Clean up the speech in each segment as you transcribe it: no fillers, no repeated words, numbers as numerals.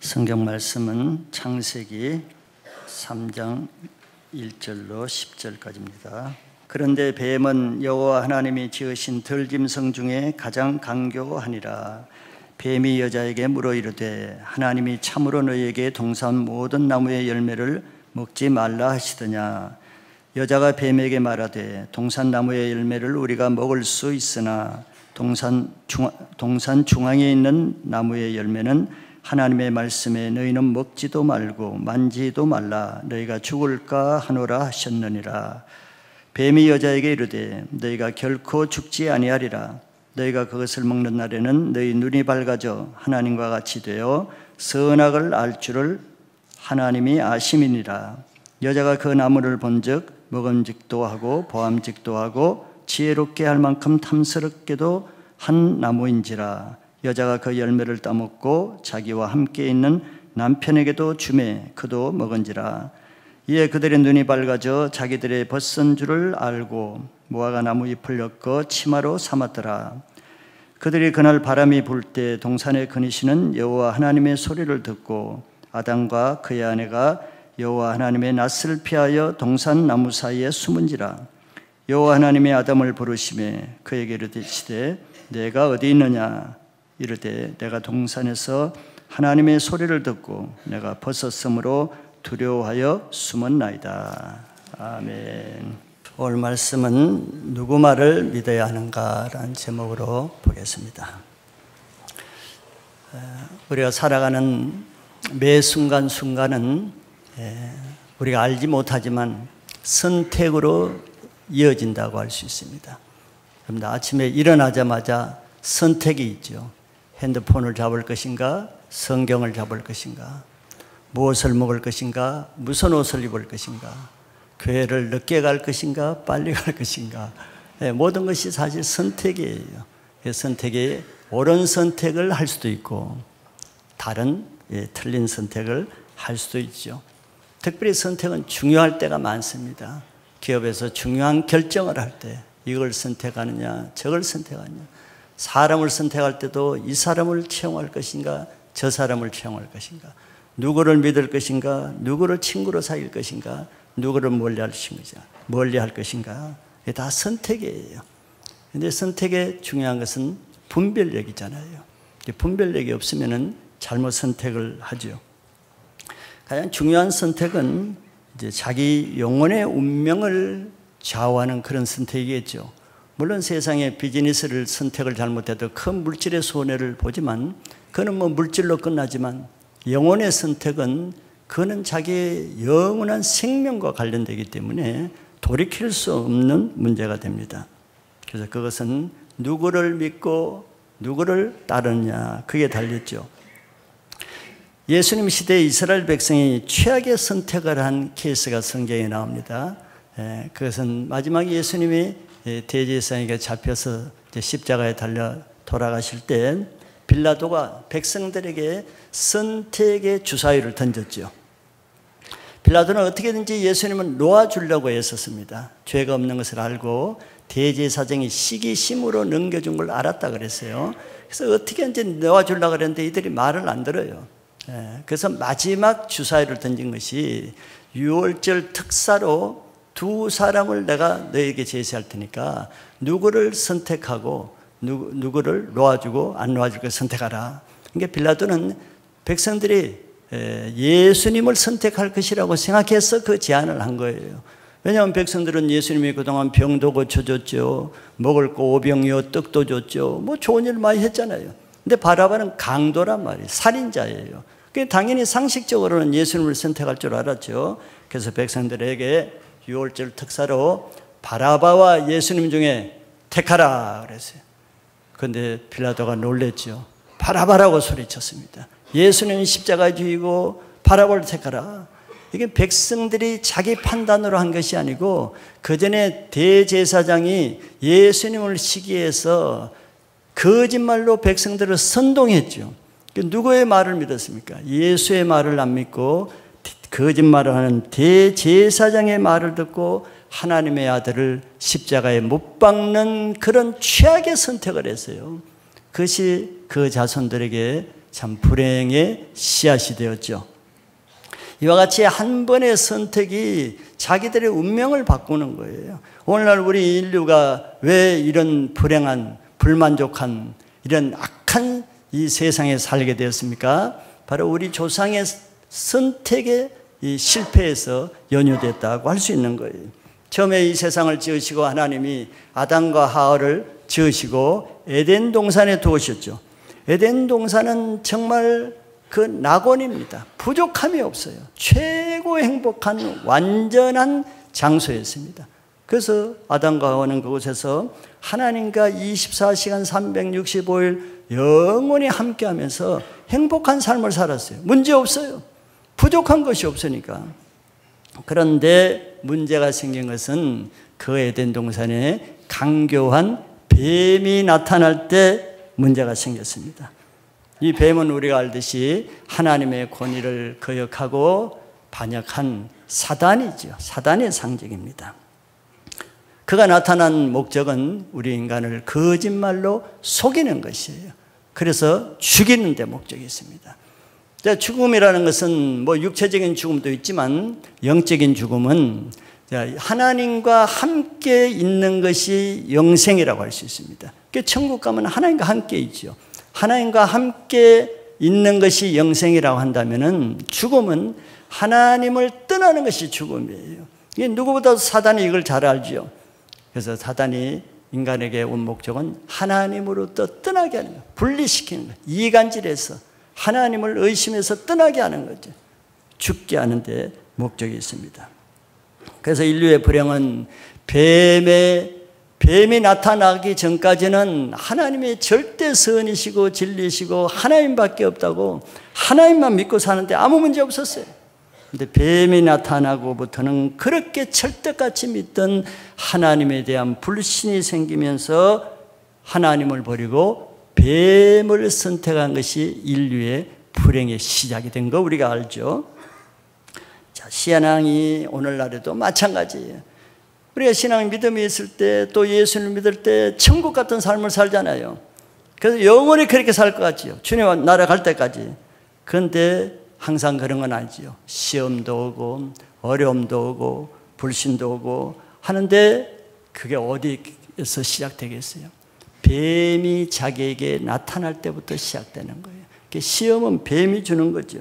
성경 말씀은 창세기 3장 1절로 10절까지입니다. 그런데 뱀은 여호와 하나님이 지으신 들짐승 중에 가장 강교하니라. 뱀이 여자에게 물어 이르되 하나님이 참으로 너희에게 동산 모든 나무의 열매를 먹지 말라 하시더냐. 여자가 뱀에게 말하되 동산 나무의 열매를 우리가 먹을 수 있으나 동산 중앙에 있는 나무의 열매는 하나님의 말씀에 너희는 먹지도 말고 만지도 말라 너희가 죽을까 하노라 하셨느니라. 뱀이 여자에게 이르되 너희가 결코 죽지 아니하리라. 너희가 그것을 먹는 날에는 너희 눈이 밝아져 하나님과 같이 되어 선악을 알 줄을 하나님이 아심이니라. 여자가 그 나무를 본즉 먹음직도 하고 보암직도 하고 지혜롭게 할 만큼 탐스럽게도 한 나무인지라. 여자가 그 열매를 따먹고 자기와 함께 있는 남편에게도 주매 그도 먹은지라. 이에 그들의 눈이 밝아져 자기들의 벗은 줄을 알고 무화과 나무 잎을 엮어 치마로 삼았더라. 그들이 그날 바람이 불 때 동산에 거니시는 여호와 하나님의 소리를 듣고 아담과 그의 아내가 여호와 하나님의 낯을 피하여 동산 나무 사이에 숨은지라. 여호와 하나님이 아담을 부르시매 그에게 이르시되 내가 어디 있느냐. 이르되 내가 동산에서 하나님의 소리를 듣고 내가 벗었으므로 두려워하여 숨었나이다. 아멘. 오늘 말씀은 누구 말을 믿어야 하는가라는 제목으로 보겠습니다. 우리가 살아가는 매 순간순간은 우리가 알지 못하지만 선택으로 이어진다고 할 수 있습니다. 아침에 일어나자마자 선택이 있죠. 핸드폰을 잡을 것인가, 성경을 잡을 것인가, 무엇을 먹을 것인가, 무슨 옷을 입을 것인가, 교회를 늦게 갈 것인가, 빨리 갈 것인가. 모든 것이 사실 선택이에요. 선택이 옳은 선택을 할 수도 있고 다른 틀린 선택을 할 수도 있죠. 특별히 선택은 중요할 때가 많습니다. 기업에서 중요한 결정을 할 때 이걸 선택하느냐, 저걸 선택하느냐. 사람을 선택할 때도 이 사람을 채용할 것인가 저 사람을 채용할 것인가, 누구를 믿을 것인가 누구를 친구로 사귈 것인가, 누구를 멀리할 것인가. 이게 다 선택이에요. 그런데 선택의 중요한 것은 분별력이잖아요. 분별력이 없으면 잘못 선택을 하죠. 가장 중요한 선택은 이제 자기 영혼의 운명을 좌우하는 그런 선택이겠죠. 물론 세상에 비즈니스를 선택을 잘못해도 큰 물질의 손해를 보지만 그는 물질로 끝나지만 영혼의 선택은 그는 자기의 영원한 생명과 관련되기 때문에 돌이킬 수 없는 문제가 됩니다. 그래서 그것은 누구를 믿고 누구를 따르느냐 그게 달렸죠. 예수님 시대의 이스라엘 백성이 최악의 선택을 한 케이스가 성경에 나옵니다. 그것은 마지막에 예수님이 대제사장에게 잡혀서 십자가에 달려 돌아가실 때 빌라도가 백성들에게 선택의 주사위를 던졌죠. 빌라도는 어떻게든지 예수님을 놓아주려고 애썼습니다. 죄가 없는 것을 알고 대제사장이 시기심으로 넘겨준 걸 알았다 그랬어요. 그래서 어떻게든지 놓아주려고 그랬는데 이들이 말을 안 들어요. 그래서 마지막 주사위를 던진 것이 6월절 특사로 두 사람을 내가 너에게 제시할 테니까 누구를 선택하고 누구를 놓아주고 안 놓아줄 걸 선택하라. 그러니까 빌라도는 백성들이 예수님을 선택할 것이라고 생각해서 그 제안을 한 거예요. 왜냐하면 백성들은 예수님이 그동안 병도 고쳐줬죠. 먹을 거 오병이어 떡도 줬죠. 좋은 일 많이 했잖아요. 근데 바라바는 강도란 말이에요. 살인자예요. 당연히 상식적으로는 예수님을 선택할 줄 알았죠. 그래서 백성들에게 6월절 특사로 바라바와 예수님 중에 택하라 그랬어요. 그런데 빌라도가 놀랬죠. 바라바라고 소리쳤습니다. 예수님은 십자가에 죽이고 바라바를 택하라. 이게 백성들이 자기 판단으로 한 것이 아니고 그 전에 대제사장이 예수님을 시기해서 거짓말로 백성들을 선동했죠. 누구의 말을 믿었습니까? 예수의 말을 안 믿고 거짓말을 하는 대제사장의 말을 듣고 하나님의 아들을 십자가에 못 박는 그런 최악의 선택을 했어요. 그것이 그 자손들에게 참 불행의 씨앗이 되었죠. 이와 같이 한 번의 선택이 자기들의 운명을 바꾸는 거예요. 오늘날 우리 인류가 왜 이런 불행한, 불만족한, 이런 악한 이 세상에 살게 되었습니까? 바로 우리 조상의 선택의 이 실패에서 연유됐다고 할 수 있는 거예요. 처음에 이 세상을 지으시고 하나님이 아담과 하와를 지으시고 에덴 동산에 두으셨죠. 에덴 동산은 정말 그 낙원입니다. 부족함이 없어요. 최고 행복한 완전한 장소였습니다. 그래서 아담과 하와는 그곳에서 하나님과 24시간 365일 영원히 함께하면서 행복한 삶을 살았어요. 문제 없어요. 부족한 것이 없으니까. 그런데 문제가 생긴 것은 그 에덴 동산에 강교한 뱀이 나타날 때 문제가 생겼습니다. 이 뱀은 우리가 알듯이 하나님의 권위를 거역하고 반역한 사단이죠. 사단의 상징입니다. 그가 나타난 목적은 우리 인간을 거짓말로 속이는 것이에요. 그래서 죽이는 데 목적이 있습니다. 죽음이라는 것은 뭐 육체적인 죽음도 있지만 영적인 죽음은 하나님과 함께 있는 것이 영생이라고 할 수 있습니다. 천국 가면 하나님과 함께 있죠. 하나님과 함께 있는 것이 영생이라고 한다면 죽음은 하나님을 떠나는 것이 죽음이에요. 누구보다도 사단이 이걸 잘 알죠. 그래서 사단이 인간에게 온 목적은 하나님으로부터 떠나게 하는 거예요. 분리시키는 거예요. 이간질해서 하나님을 의심해서 떠나게 하는 거죠. 죽게 하는 데 목적이 있습니다. 그래서 인류의 불행은 뱀이 나타나기 전까지는 하나님의 절대 선이시고 진리시고 하나님밖에 없다고 하나님만 믿고 사는데 아무 문제 없었어요. 그런데 뱀이 나타나고부터는 그렇게 철떡같이 믿던 하나님에 대한 불신이 생기면서 하나님을 버리고 뱀을 선택한 것이 인류의 불행의 시작이 된 거 우리가 알죠. 자, 신앙이 오늘날에도 마찬가지예요. 우리가 신앙 믿음이 있을 때 또 예수를 믿을 때 천국 같은 삶을 살잖아요. 그래서 영원히 그렇게 살 것 같지요. 주님 나라 갈 때까지. 그런데 항상 그런 건 아니지요. 시험도 오고 어려움도 오고 불신도 오고 하는데 그게 어디에서 시작되겠어요? 뱀이 자기에게 나타날 때부터 시작되는 거예요. 시험은 뱀이 주는 거죠.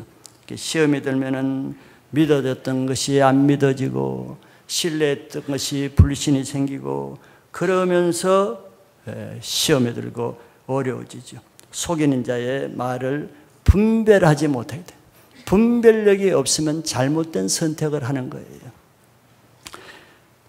시험이 들면은 믿어졌던 것이 안 믿어지고 신뢰했던 것이 불신이 생기고 그러면서 시험에 들고 어려워지죠. 속이는 자의 말을 분별하지 못하게 돼요. 분별력이 없으면 잘못된 선택을 하는 거예요.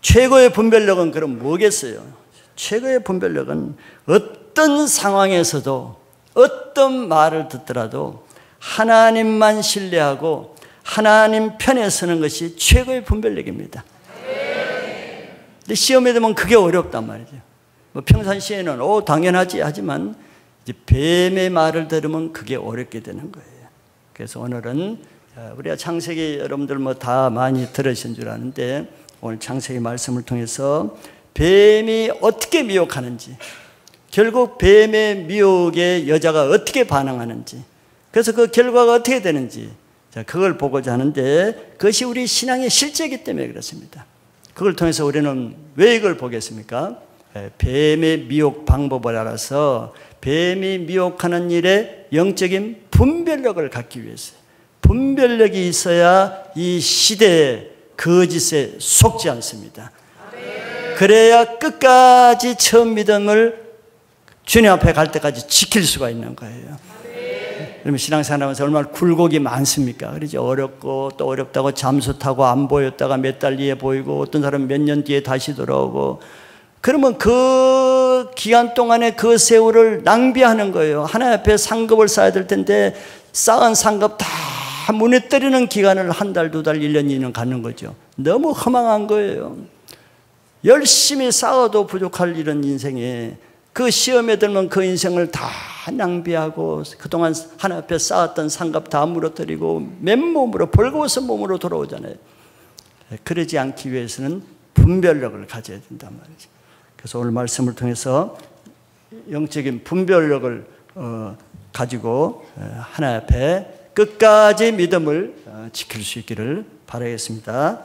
최고의 분별력은 그럼 뭐겠어요? 최고의 분별력은 어떤 상황에서도 어떤 말을 듣더라도 하나님만 신뢰하고 하나님 편에 서는 것이 최고의 분별력입니다. 근데 시험에 들면 그게 어렵단 말이죠. 뭐 평상시에는 당연하지 하지만 이제 뱀의 말을 들으면 그게 어렵게 되는 거예요. 그래서 오늘은 우리가 창세기 여러분들 뭐 다 많이 들으신 줄 아는데 오늘 창세기 말씀을 통해서 뱀이 어떻게 미혹하는지, 결국 뱀의 미혹에 여자가 어떻게 반응하는지, 그래서 그 결과가 어떻게 되는지, 자, 그걸 보고자 하는데 그것이 우리 신앙의 실제이기 때문에 그렇습니다. 그걸 통해서 우리는 왜 이걸 보겠습니까? 뱀의 미혹 방법을 알아서 뱀이 미혹하는 일에 영적인 분별력을 갖기 위해서, 분별력이 있어야 이 시대의 거짓에 속지 않습니다. 그래야 끝까지 처음 믿음을 주님 앞에 갈 때까지 지킬 수가 있는 거예요. 그러면 신앙생활하면서 얼마나 굴곡이 많습니까? 그러죠. 어렵고 또 어렵다고 잠수 타고 안 보였다가 몇 달 뒤에 보이고 어떤 사람은 몇 년 뒤에 다시 돌아오고, 그러면 그 기간 동안에 그 세월을 낭비하는 거예요. 하나님 앞에 상급을 쌓아야 될 텐데 쌓은 상급 다 무너뜨리는 기간을 한 달, 두 달, 1년, 2년 갖는 거죠. 너무 허망한 거예요. 열심히 쌓아도 부족할 이런 인생에 그 시험에 들면 그 인생을 다 낭비하고 그동안 하나님 앞에 쌓았던 상급 다 무너뜨리고 맨몸으로 벌거벗은 몸으로 돌아오잖아요. 그러지 않기 위해서는 분별력을 가져야 된단 말이죠. 그래서 오늘 말씀을 통해서 영적인 분별력을 가지고 하나님 앞에 끝까지 믿음을 지킬 수 있기를 바라겠습니다.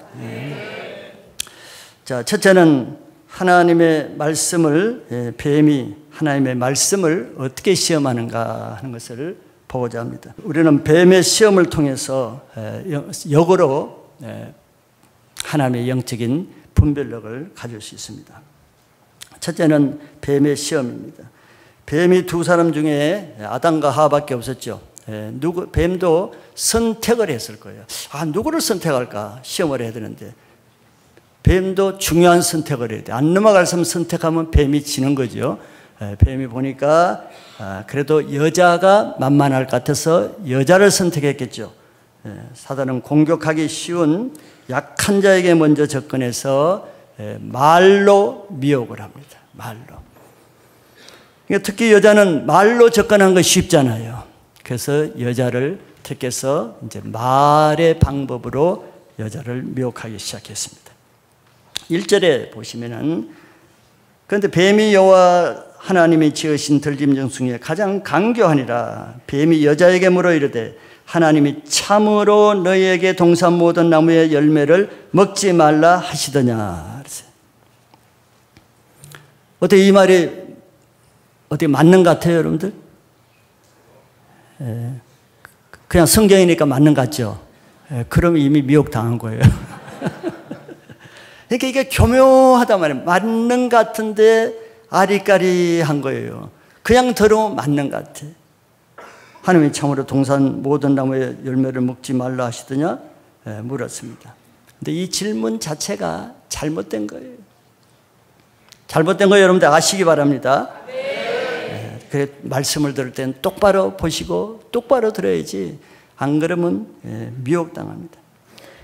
자, 첫째는 하나님의 말씀을, 뱀이 하나님의 말씀을 어떻게 시험하는가 하는 것을 보고자 합니다. 우리는 뱀의 시험을 통해서 역으로 하나님의 영적인 분별력을 가질 수 있습니다. 첫째는 뱀의 시험입니다. 뱀이 두 사람 중에 아담과 하와밖에 없었죠. 뱀도 선택을 했을 거예요. 누구를 선택할까 시험을 해야 되는데, 뱀도 중요한 선택을 해야 돼. 안 넘어갈 사람 선택하면 뱀이 지는 거죠. 뱀이 보니까 그래도 여자가 만만할 것 같아서 여자를 선택했겠죠. 사단은 공격하기 쉬운 약한 자에게 먼저 접근해서 말로 미혹을 합니다. 말로. 그러니까 특히 여자는 말로 접근하는 것이 쉽잖아요. 그래서 여자를 택해서 이제 말의 방법으로 여자를 미혹하기 시작했습니다. 1절에 보시면은, 그런데 뱀이 여호와 하나님이 지으신 들짐승 중에 가장 강교하니라. 뱀이 여자에게 물어 이르되 하나님이 참으로 너희에게 동산 모든 나무의 열매를 먹지 말라 하시더냐. 어떻게 이 말이 어떻게 맞는 것 같아요, 여러분들? 그냥 성경이니까 맞는 것 같죠? 그럼 이미 미혹당한 거예요. 그러니까 이게 교묘하단 말이에요. 맞는 것 같은데 아리까리한 거예요. 그냥 들으면 맞는 것 같아. 하나님이 참으로 동산 모든 나무의 열매를 먹지 말라 하시더냐? 물었습니다. 근데 이 질문 자체가 잘못된 거예요. 잘못된 거 여러분들 아시기 바랍니다. 그래, 말씀을 들을 때는 똑바로 보시고 똑바로 들어야지, 안 그러면 미혹당합니다.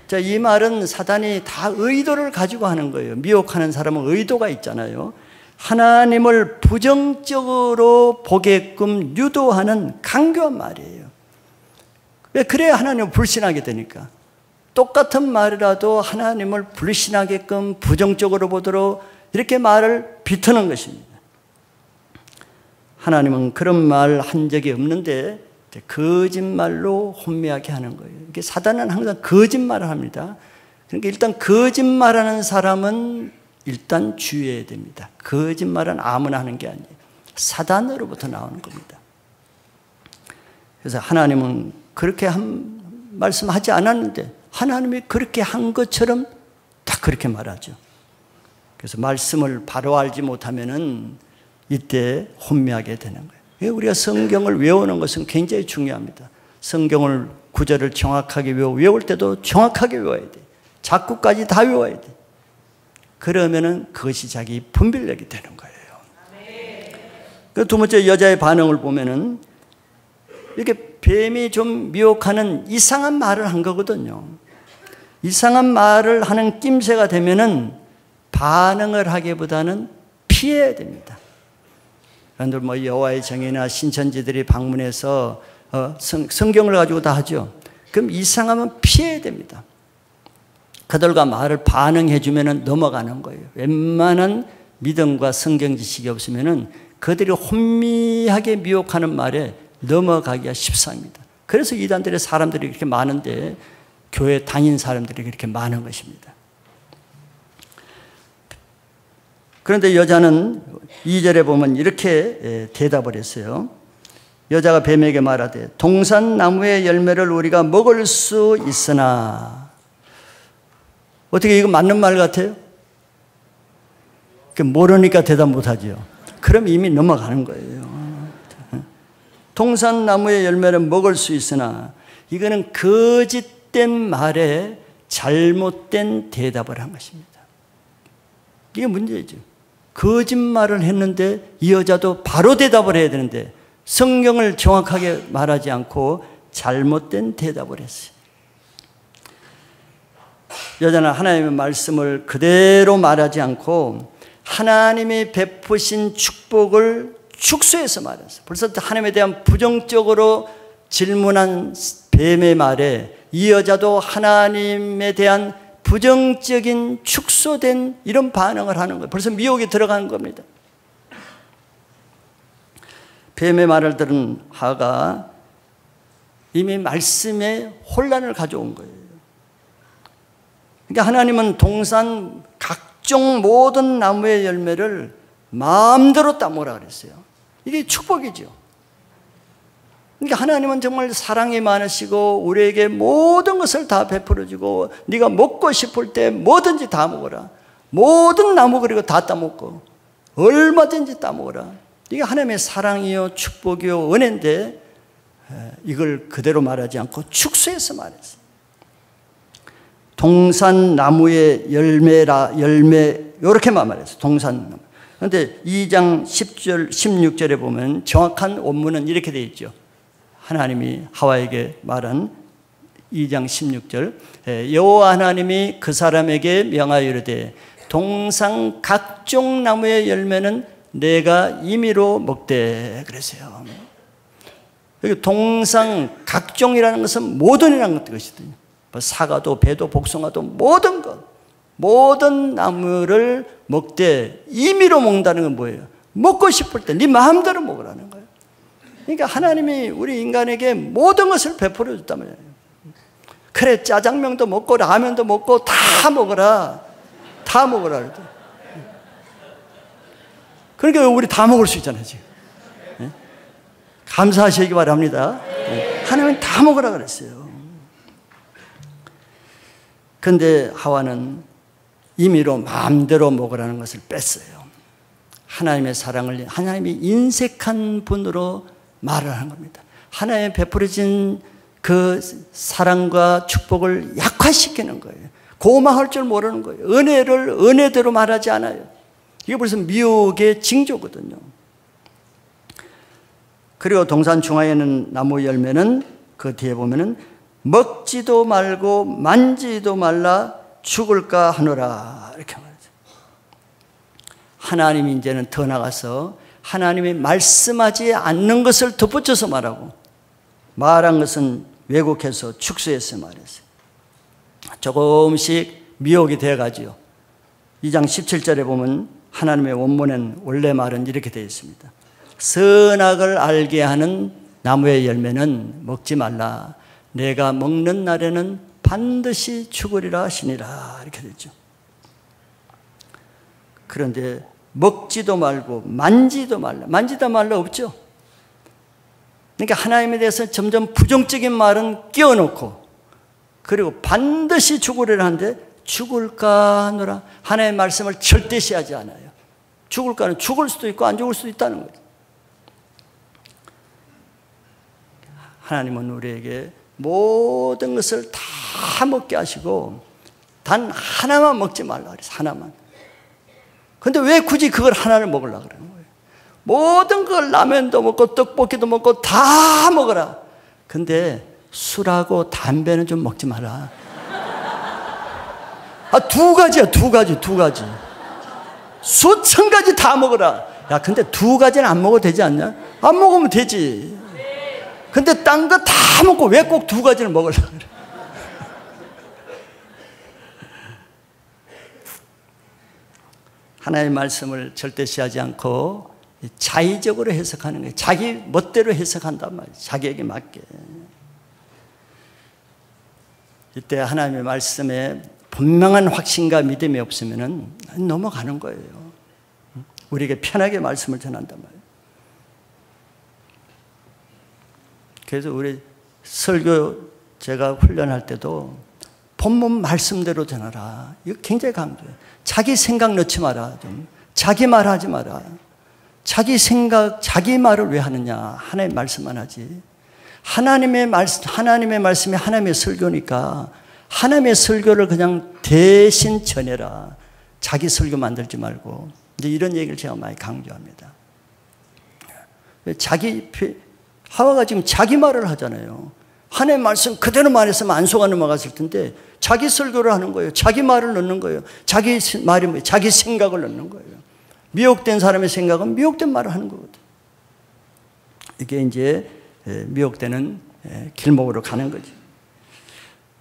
자, 이 말은 사단이 다 의도를 가지고 하는 거예요. 미혹하는 사람은 의도가 있잖아요. 하나님을 부정적으로 보게끔 유도하는 강교한 말이에요. 왜? 그래야 하나님을 불신하게 되니까. 똑같은 말이라도 하나님을 불신하게끔 부정적으로 보도록 이렇게 말을 비트는 것입니다. 하나님은 그런 말 한 적이 없는데 거짓말로 혼미하게 하는 거예요. 이게 사단은 항상 거짓말을 합니다. 그러니까 일단 거짓말하는 사람은 일단 주의해야 됩니다. 거짓말은 아무나 하는 게 아니에요. 사단으로부터 나오는 겁니다. 그래서 하나님은 그렇게 말씀하지 않았는데 하나님이 그렇게 한 것처럼 다 그렇게 말하죠. 그래서 말씀을 바로 알지 못하면은 이때 혼미하게 되는 거예요. 우리가 성경을 외우는 것은 굉장히 중요합니다. 성경을 구절을 정확하게 외울 때도 정확하게 외워야 돼. 작구까지 다 외워야 돼. 그러면은 그것이 자기 분별력이 되는 거예요. 그 두 번째 여자의 반응을 보면은 이렇게 뱀이 좀 미혹하는 이상한 말을 한 거거든요. 이상한 말을 하는 낌새가 되면은 반응을 하기보다는 피해야 됩니다. 여러분들 뭐 여호와의 정의나 신천지들이 방문해서 성경을 가지고 다 하죠. 그럼 이상하면 피해야 됩니다. 그들과 말을 반응해주면 넘어가는 거예요. 웬만한 믿음과 성경 지식이 없으면 그들이 혼미하게 미혹하는 말에 넘어가기가 쉽습니다. 그래서 이단들의 사람들이 그렇게 많은데 교회 다닌 사람들이 그렇게 많은 것입니다. 그런데 여자는 2절에 보면 이렇게 대답을 했어요. 여자가 뱀에게 말하되 동산 나무의 열매를 우리가 먹을 수 있으나. 어떻게 이거 맞는 말 같아요? 모르니까 대답 못하죠. 그럼 이미 넘어가는 거예요. 동산 나무의 열매를 먹을 수 있으나, 이거는 거짓된 말에 잘못된 대답을 한 것입니다. 이게 문제죠. 거짓말을 했는데 이 여자도 바로 대답을 해야 되는데 성경을 정확하게 말하지 않고 잘못된 대답을 했어요. 여자는 하나님의 말씀을 그대로 말하지 않고 하나님이 베푸신 축복을 축소해서 말했어요. 벌써 하나님에 대한 부정적으로 질문한 뱀의 말에 이 여자도 하나님에 대한 부정적인 축소된 이런 반응을 하는 거예요. 벌써 미혹이 들어가는 겁니다. 뱀의 말을 들은 하가 이미 말씀에 혼란을 가져온 거예요. 그러니까 하나님은 동산 각종 모든 나무의 열매를 마음대로 따먹으라 그랬어요. 이게 축복이죠. 그러니까 하나님은 정말 사랑이 많으시고 우리에게 모든 것을 다 베풀어 주고 네가 먹고 싶을 때 뭐든지 다 먹어라. 모든 나무 그리고 다 따먹고 얼마든지 따먹어라. 이게 하나님의 사랑이요 축복이요 은혜인데 이걸 그대로 말하지 않고 축소해서 말했어요. 동산 나무의 열매 이렇게만 말했어요. 동산 나무. 그런데 2장 10절 16절에 보면 정확한 원문은 이렇게 되어 있죠. 하나님이 하와에게 말한 2장 16절 여호와 하나님이 그 사람에게 명하여 이르되 동산 각종 나무의 열매는 내가 임의로 먹되 그랬어요. 여기 동산 각종이라는 것은 모든이라는 것이거든요. 사과도 배도 복숭아도 모든 것 모든 나무를 먹되 임의로 먹는다는 건 뭐예요? 먹고 싶을 때 네 마음대로 먹으라는 거예요. 그러니까 하나님이 우리 인간에게 모든 것을 베풀어 줬단 말이에요. 그래 짜장면도 먹고 라면도 먹고 다 먹어라. 다 먹어라. 그러니까 우리 다 먹을 수 있잖아요 지금. 감사하시기 바랍니다. 하나님은 다 먹으라 그랬어요. 그런데 하와는 임의로 마음대로 먹으라는 것을 뺐어요. 하나님의 사랑을 하나님이 인색한 분으로 말을 하는 겁니다. 하나님의 베풀어진 그 사랑과 축복을 약화시키는 거예요. 고마울 줄 모르는 거예요. 은혜를 은혜대로 말하지 않아요. 이게 벌써 미혹의 징조거든요. 그리고 동산 중앙에 있는 나무 열매는 그 뒤에 보면은 먹지도 말고 만지도 말라 죽을까 하노라 이렇게 말하죠. 하나님이 이제는 더 나가서 하나님이 말씀하지 않는 것을 덧붙여서 말하고 말한 것은 왜곡해서 축소해서 말했어요. 조금씩 미혹이 되어가지요. 2장 17절에 보면 하나님의 원문엔 원래 말은 이렇게 되어 있습니다. 선악을 알게 하는 나무의 열매는 먹지 말라. 내가 먹는 날에는 반드시 죽으리라 하시니라 이렇게 되죠. 그런데 먹지도 말고 만지도 말라. 만지다 말라 없죠. 그러니까 하나님에 대해서 점점 부정적인 말은 끼워놓고 그리고 반드시 죽으리라 하는데 죽을까 하노라. 하나님의 말씀을 절대시하지 않아요. 죽을까는 죽을 수도 있고 안 죽을 수도 있다는 거죠. 하나님은 우리에게 모든 것을 다 먹게 하시고 단 하나만 먹지 말라 그래서 하나만. 근데 왜 굳이 그걸 하나를 먹으려고 그러는 거예요? 모든 걸 라면도 먹고 떡볶이도 먹고 다 먹어라. 근데 술하고 담배는 좀 먹지 마라. 두 가지야, 두 가지. 수천 가지 다 먹어라. 야, 근데 두 가지는 안 먹어도 되지 않냐? 안 먹으면 되지. 근데 딴 거 다 먹고 왜 꼭 두 가지를 먹으려고 그래? 하나님의 말씀을 절대시하지 않고 자의적으로 해석하는 거예요. 자기 멋대로 해석한단 말이에요. 자기에게 맞게. 이때 하나님의 말씀에 분명한 확신과 믿음이 없으면 넘어가는 거예요. 우리에게 편하게 말씀을 전한단 말이에요. 그래서 우리 설교 제가 훈련할 때도 본문 말씀대로 전하라. 이거 굉장히 강조해요. 자기 생각 넣지 마라. 좀 자기 말 하지 마라. 자기 생각, 자기 말을 왜 하느냐. 하나님의 말씀만 하지. 하나님의 말씀이 하나님의 설교니까 하나님의 설교를 그냥 대신 전해라. 자기 설교 만들지 말고. 이제 이런 얘기를 제가 많이 강조합니다. 하와가 지금 자기 말을 하잖아요. 하나님의 말씀 그대로 말했으면 안 속아 넘어갔을 텐데 자기 설교를 하는 거예요. 자기 말을 넣는 거예요. 자기 말이 뭐예요? 자기 생각을 넣는 거예요. 미혹된 사람의 생각은 미혹된 말을 하는 거거든요. 이게 이제 미혹되는 길목으로 가는 거죠.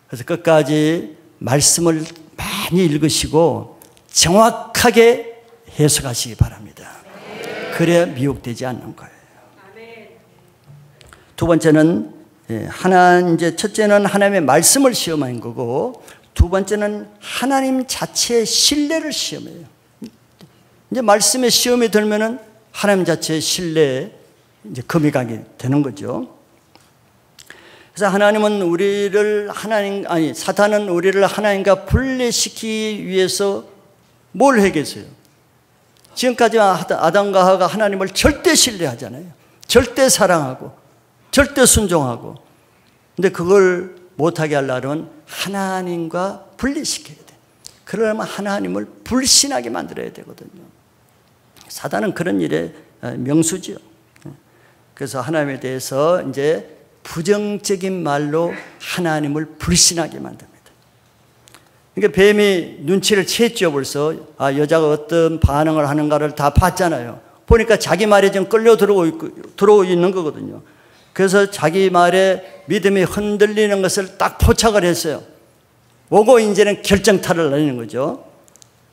그래서 끝까지 말씀을 많이 읽으시고 정확하게 해석하시기 바랍니다. 그래야 미혹되지 않는 거예요. 두 번째는 이제 첫째는 하나님의 말씀을 시험한 거고, 두 번째는 하나님 자체의 신뢰를 시험해요. 이제 말씀에 시험이 들면은 하나님 자체의 신뢰에 이제 금이 가게 되는 거죠. 그래서 사탄은 우리를 하나님과 분리시키기 위해서 뭘 했겠어요? 지금까지 아담과 하와가 하나님을 절대 신뢰하잖아요. 절대 사랑하고 절대 순종하고. 근데 그걸 못하게 하려면 하나님과 분리시켜야 돼. 그러려면 하나님을 불신하게 만들어야 되거든요. 사단은 그런 일에 명수지요. 그래서 하나님에 대해서 이제 부정적인 말로 하나님을 불신하게 만듭니다. 그러니까 뱀이 눈치를 채했죠. 벌써 여자가 어떤 반응을 하는가를 다 봤잖아요. 보니까 자기 말에 좀 끌려 들어오고 있는 거거든요. 그래서 자기 말에 믿음이 흔들리는 것을 딱 포착을 했어요. 오고 이제는 결정타를 내리는 거죠.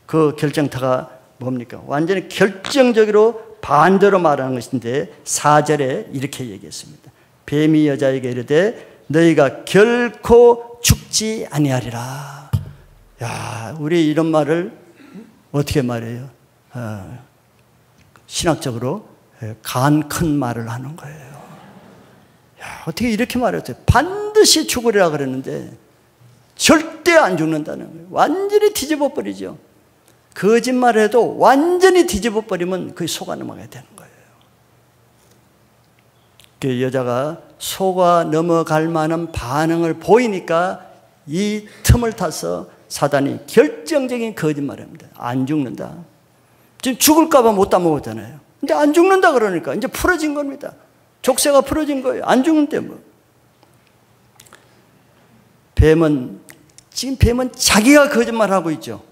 그 결정타가 뭡니까? 완전히 결정적으로 반대로 말하는 것인데 4절에 이렇게 얘기했습니다. 뱀이 여자에게 이르되 너희가 결코 죽지 아니하리라. 야, 우리 이런 말을 어떻게 말해요? 신학적으로 간 큰 말을 하는 거예요. 야, 어떻게 이렇게 말했어요? 반드시 죽으리라 그랬는데 절대 안 죽는다는 거예요. 완전히 뒤집어 버리죠. 거짓말을 해도 완전히 뒤집어 버리면 그게 속아 넘어가야 되는 거예요. 그 여자가 속아 넘어갈 만한 반응을 보이니까 이 틈을 타서 사단이 결정적인 거짓말을 합니다. 안 죽는다. 지금 죽을까봐 못 따먹었잖아요. 근데 안 죽는다 그러니까 이제 풀어진 겁니다. 족쇄가 풀어진 거예요. 안 죽는데 뭐. 뱀은 자기가 거짓말하고 있죠.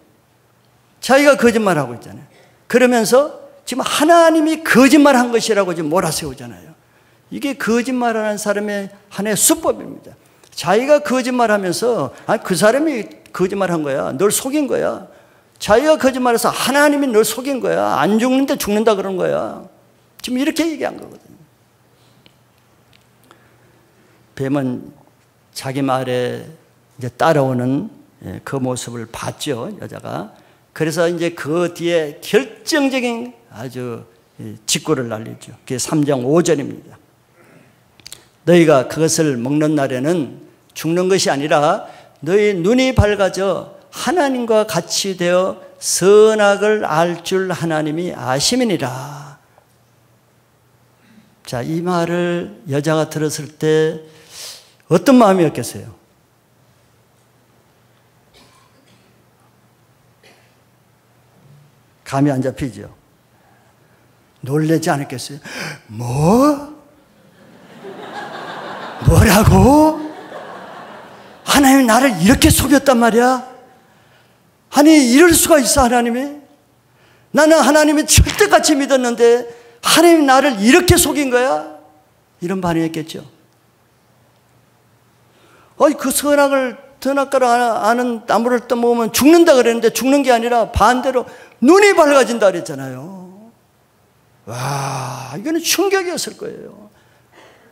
자기가 거짓말하고 있잖아요. 그러면서 지금 하나님이 거짓말한 것이라고 지금 몰아세우잖아요. 이게 거짓말하는 사람의 하나의 수법입니다. 자기가 거짓말하면서 그 사람이 거짓말한 거야. 널 속인 거야. 자기가 거짓말해서 하나님이 널 속인 거야. 안 죽는데 죽는다 그런 거야. 지금 이렇게 얘기한 거거든요. 뱀은 자기 말에 이제 따라오는 그 모습을 봤죠, 여자가. 그래서 이제 그 뒤에 결정적인 아주 직구를 날리죠. 그게 3장 5절입니다. 너희가 그것을 먹는 날에는 죽는 것이 아니라 너희 눈이 밝아져 하나님과 같이 되어 선악을 알 줄 하나님이 아심이니라. 자, 이 말을 여자가 들었을 때 어떤 마음이었겠어요? 감이 안 잡히죠? 놀라지 않았겠어요? 뭐라고? 하나님이 나를 이렇게 속였단 말이야? 아니, 이럴 수가 있어, 하나님이? 나는 하나님이 절대같이 믿었는데 하나님이 나를 이렇게 속인 거야? 이런 반응했겠죠. 그 선악을 선악과를 아는 나무를 떠먹으면 죽는다 그랬는데 죽는 게 아니라 반대로 눈이 밝아진다 그랬잖아요. 와, 이거는 충격이었을 거예요.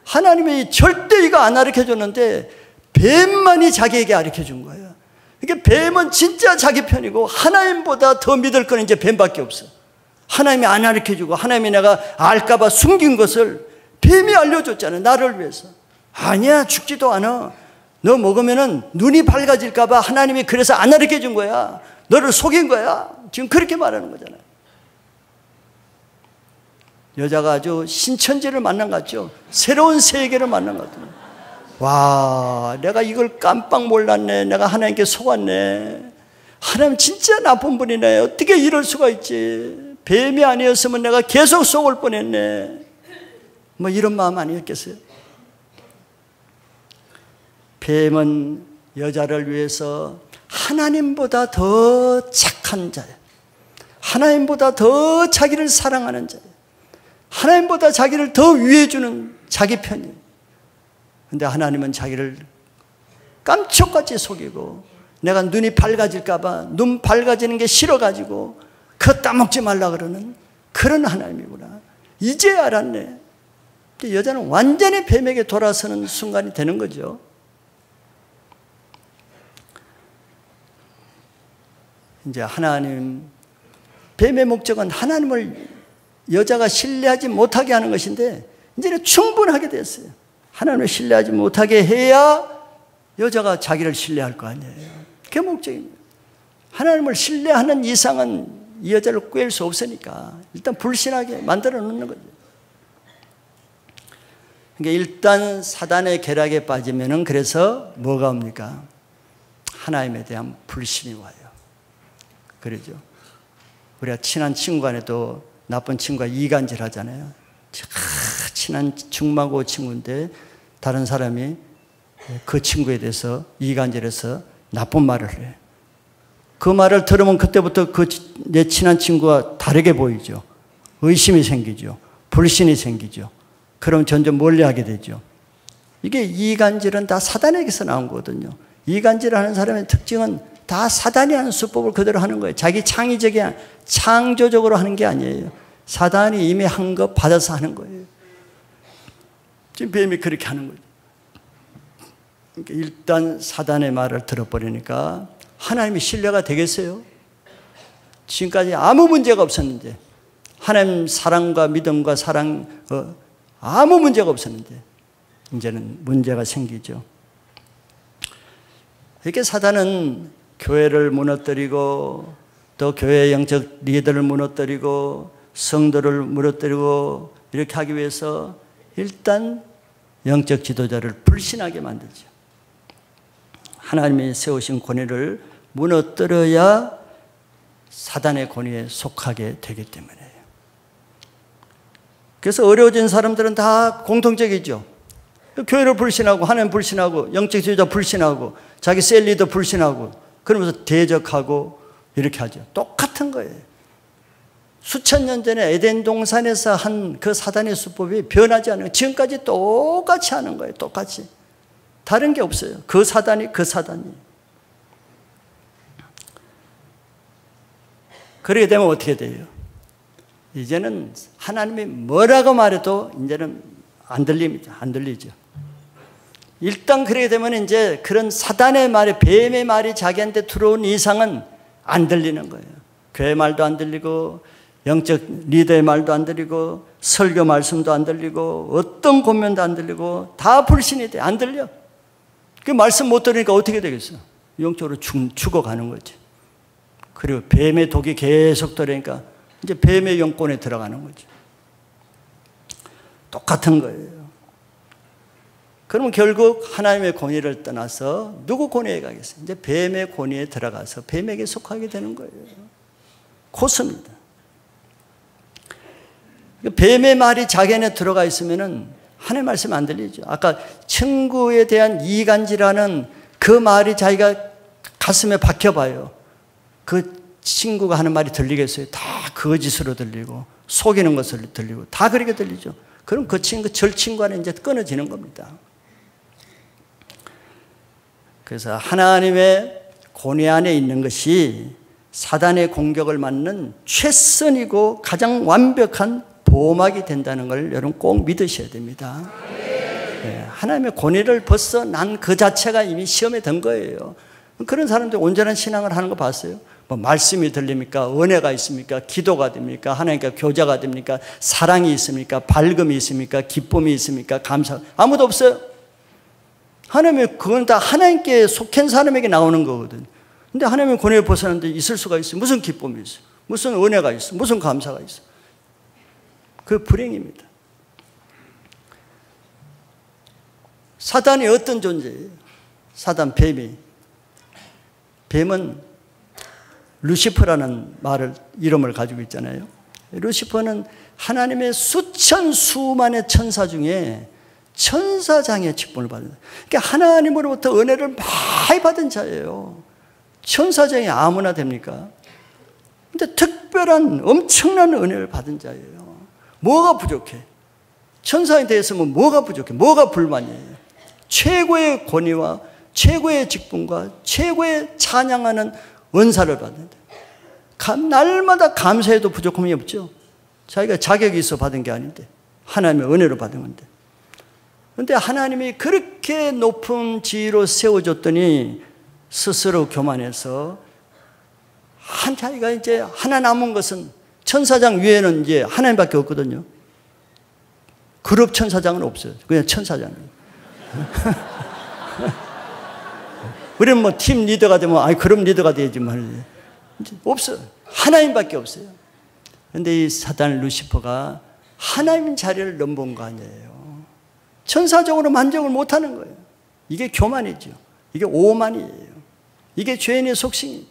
하나님이 절대 이거 안 가르쳐줬는데 뱀만이 자기에게 가르쳐준 거예요. 그러니까 뱀은 진짜 자기 편이고 하나님보다 더 믿을 건 이제 뱀밖에 없어. 하나님이 안 가르쳐주고 하나님이 내가 알까봐 숨긴 것을 뱀이 알려줬잖아요. 나를 위해서. 아니야, 죽지도 않아. 너 먹으면은 눈이 밝아질까봐 하나님이 그래서 안 가르쳐준 거야. 너를 속인 거야. 지금 그렇게 말하는 거잖아요. 여자가 아주 신천지를 만난 것 같죠. 새로운 세계를 만난 것 같아요. 와, 내가 이걸 깜빡 몰랐네. 내가 하나님께 속았네. 하나님 진짜 나쁜 분이네. 어떻게 이럴 수가 있지. 뱀이 아니었으면 내가 계속 속을 뻔했네. 뭐 이런 마음 아니었겠어요? 뱀은 여자를 위해서 하나님보다 더 착한 자예요. 하나님보다 더 자기를 사랑하는 자예요. 하나님보다 자기를 더 위해주는 자기 편이에요. 근데 하나님은 자기를 깜짝같이 속이고 내가 눈이 밝아질까봐 눈 밝아지는 게 싫어가지고 그거 따먹지 말라 그러는 그런 하나님이구나. 이제 알았네. 여자는 완전히 뱀에게 돌아서는 순간이 되는 거죠. 이제 하나님, 뱀의 목적은 하나님을 여자가 신뢰하지 못하게 하는 것인데 이제는 충분하게 됐어요. 하나님을 신뢰하지 못하게 해야 여자가 자기를 신뢰할 거 아니에요. 그게 목적입니다. 하나님을 신뢰하는 이상은 이 여자를 꿰일 수 없으니까 일단 불신하게 만들어 놓는 거죠. 그러니까 일단 사단의 계략에 빠지면은 그래서 뭐가 옵니까? 하나님에 대한 불신이 와요. 그러죠. 우리가 친한 친구 간에도 나쁜 친구가 이간질 하잖아요. 친한 중마고 친구인데 다른 사람이 그 친구에 대해서 이간질해서 나쁜 말을 해요. 그 말을 들으면 그때부터 내 친한 친구와 다르게 보이죠. 의심이 생기죠. 불신이 생기죠. 그럼 점점 멀리하게 되죠. 이게 이간질은 다 사단에게서 나온 거거든요. 이간질하는 사람의 특징은 다 사단이 하는 수법을 그대로 하는 거예요. 자기 창조적으로 하는 게 아니에요. 사단이 이미 한 거 받아서 하는 거예요. 지금 뱀이 그렇게 하는 거죠. 그러니까 일단 사단의 말을 들어버리니까 하나님이 신뢰가 되겠어요? 지금까지 아무 문제가 없었는데, 하나님 사랑과 믿음과 아무 문제가 없었는데 이제는 문제가 생기죠. 이렇게 사단은 교회를 무너뜨리고 또 교회의 영적 리더를 무너뜨리고 성도를 무너뜨리고 이렇게 하기 위해서 일단 영적 지도자를 불신하게 만들죠. 하나님이 세우신 권위를 무너뜨려야 사단의 권위에 속하게 되기 때문이에요. 그래서 어려워진 사람들은 다 공통적이죠. 교회를 불신하고 하나님 불신하고 영적 지도자 불신하고 자기 셀 리더 불신하고 그러면서 대적하고 이렇게 하죠. 똑같은 거예요. 수천 년 전에 에덴 동산에서 한 그 사단의 수법이 변하지 않아요. 지금까지 똑같이 하는 거예요. 똑같이. 다른 게 없어요. 그 사단이. 그렇게 되면 어떻게 돼요? 이제는 하나님이 뭐라고 말해도 이제는 안 들립니다. 안 들리죠. 일단 그렇게 되면 이제 그런 사단의 말이, 뱀의 말이 자기한테 들어온 이상은 안 들리는 거예요. 교회 말도 안 들리고 영적 리더의 말도 안 들리고 설교 말씀도 안 들리고 어떤 권면도 안 들리고 다 불신이 돼. 안 들려. 그 말씀 못 들으니까 어떻게 되겠어? 영적으로 죽어가는 거지. 그리고 뱀의 독이 계속 들으니까 이제 뱀의 영권에 들어가는 거죠. 똑같은 거예요. 그러면 결국 하나님의 권위를 떠나서 누구 권위에 가겠어요? 이제 뱀의 권위에 들어가서 뱀에게 속하게 되는 거예요. 코스입니다. 뱀의 말이 자기 안에 들어가 있으면은 하나님의 말씀 안 들리죠. 아까 친구에 대한 이간질하는 그 말이 자기가 가슴에 박혀봐요. 그 친구가 하는 말이 들리겠어요? 다 거짓으로 들리고 속이는 것으로 들리고 다 그렇게 들리죠. 그럼 그 친구, 절친과는 이제 끊어지는 겁니다. 그래서 하나님의 권위 안에 있는 것이 사단의 공격을 맞는 최선이고 가장 완벽한 보호막이 된다는 걸 여러분 꼭 믿으셔야 됩니다. 네, 하나님의 권위를 벗어난 그 자체가 이미 시험에 든 거예요. 그런 사람들 온전한 신앙을 하는 거 봤어요? 뭐 말씀이 들립니까? 은혜가 있습니까? 기도가 됩니까? 하나님과 교제가 됩니까? 사랑이 있습니까? 밝음이 있습니까? 기쁨이 있습니까? 감사, 아무도 없어요. 하나님의 그건 다 하나님께 속한 사람에게 나오는 거거든. 근데 하나님의 권위를 벗어났는데 있을 수가 있어요. 무슨 기쁨이 있어? 무슨 은혜가 있어? 무슨 감사가 있어? 그 불행입니다. 사단이 어떤 존재예요? 사단, 뱀은 루시퍼라는 이름을 가지고 있잖아요. 루시퍼는 하나님의 수만의 천사 중에 천사장의 직분을 받는, 그러니까 하나님으로부터 은혜를 많이 받은 자예요. 천사장이 아무나 됩니까? 근데 특별한 엄청난 은혜를 받은 자예요. 뭐가 부족해? 천사에 대해서는 뭐가 부족해? 뭐가 불만이에요? 최고의 권위와 최고의 직분과 최고의 찬양하는 은사를 받는데 날마다 감사해도 부족함이 없죠. 자기가 자격이 있어 받은 게 아닌데 하나님의 은혜로 받은 건데 그런데 하나님이 그렇게 높은 지위로 세워줬더니 스스로 교만해서 한 자기가 이제 하나 남은 것은 천사장 위에는 이제 하나님밖에 없거든요. 그룹 천사장은 없어요. 그냥 천사장이에요. 우리는 뭐 팀 리더가 되면 아이 그룹 리더가 되지만 없어요. 하나님밖에 없어요. 그런데 이 사단 루시퍼가 하나님 자리를 넘본 거 아니에요. 천사적으로 만족을 못하는 거예요. 이게 교만이죠. 이게 오만이에요. 이게 죄인의 속성이에요.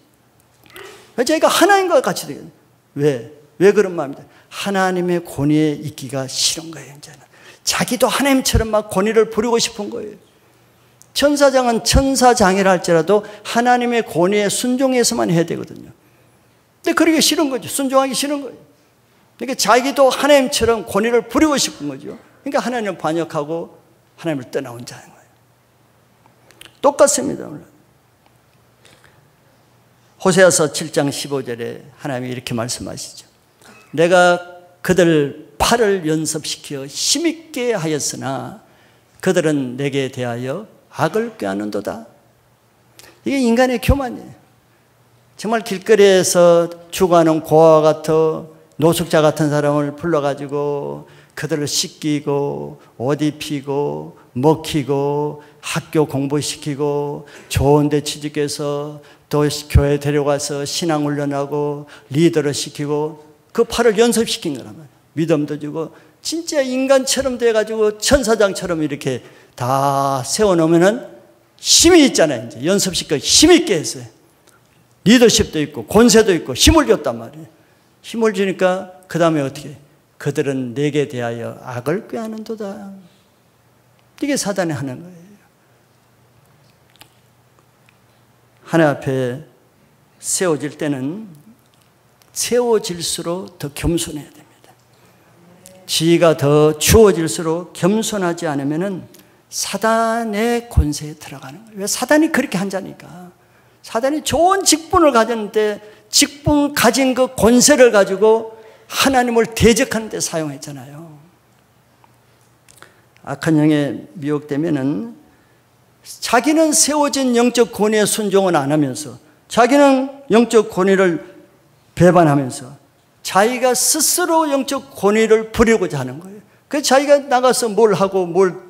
저희가 하나님과 같이 되거든요. 왜 그런 마음이다? 하나님의 권위에 있기가 싫은 거예요. 이제는 자기도 하나님처럼 막 권위를 부리고 싶은 거예요. 천사장은 천사장이라 할지라도 하나님의 권위에 순종해서만 해야 되거든요. 근데 그러기 싫은 거죠. 순종하기 싫은 거예요. 그러니까 자기도 하나님처럼 권위를 부리고 싶은 거죠. 그러니까 하나님을 반역하고 하나님을 떠나온 자인 거예요. 똑같습니다. 호세아서 7장 15절에 하나님이 이렇게 말씀하시죠. 내가 그들 팔을 연습시켜 힘있게 하였으나 그들은 내게 대하여 악을 꾀하는도다. 이게 인간의 교만이에요. 정말 길거리에서 죽어가는 고아와 같은 노숙자 같은 사람을 불러가지고 그들을 씻기고 옷 입히고 먹히고 학교 공부시키고 좋은 데 취직해서 또 교회 데려가서 신앙훈련하고 리더를 시키고 그 팔을 연습시킨 거란 말이에요. 믿음도 주고 진짜 인간처럼 돼가지고 천사장처럼 이렇게 다 세워놓으면은 힘이 있잖아요. 이제 연습시켜 힘 있게 했어요. 리더십도 있고 권세도 있고 힘을 줬단 말이에요. 힘을 주니까 그 다음에 어떻게? 그들은 내게 대하여 악을 꾀하는도다. 이게 사단이 하는 거예요. 하나님 앞에 세워질 때는 세워질수록 더 겸손해야 됩니다. 지위가 더 주어질수록 겸손하지 않으면 사단의 권세에 들어가는 거예요. 왜? 사단이 그렇게 한다니까. 사단이 좋은 직분을 가졌는데 직분 가진 그 권세를 가지고 하나님을 대적하는 데 사용했잖아요. 악한 영에 미혹되면은 자기는 세워진 영적 권위에 순종은 안 하면서 자기는 영적 권위를 배반하면서 자기가 스스로 영적 권위를 부리고자 하는 거예요. 그래서 자기가 나가서 뭘 하고 뭘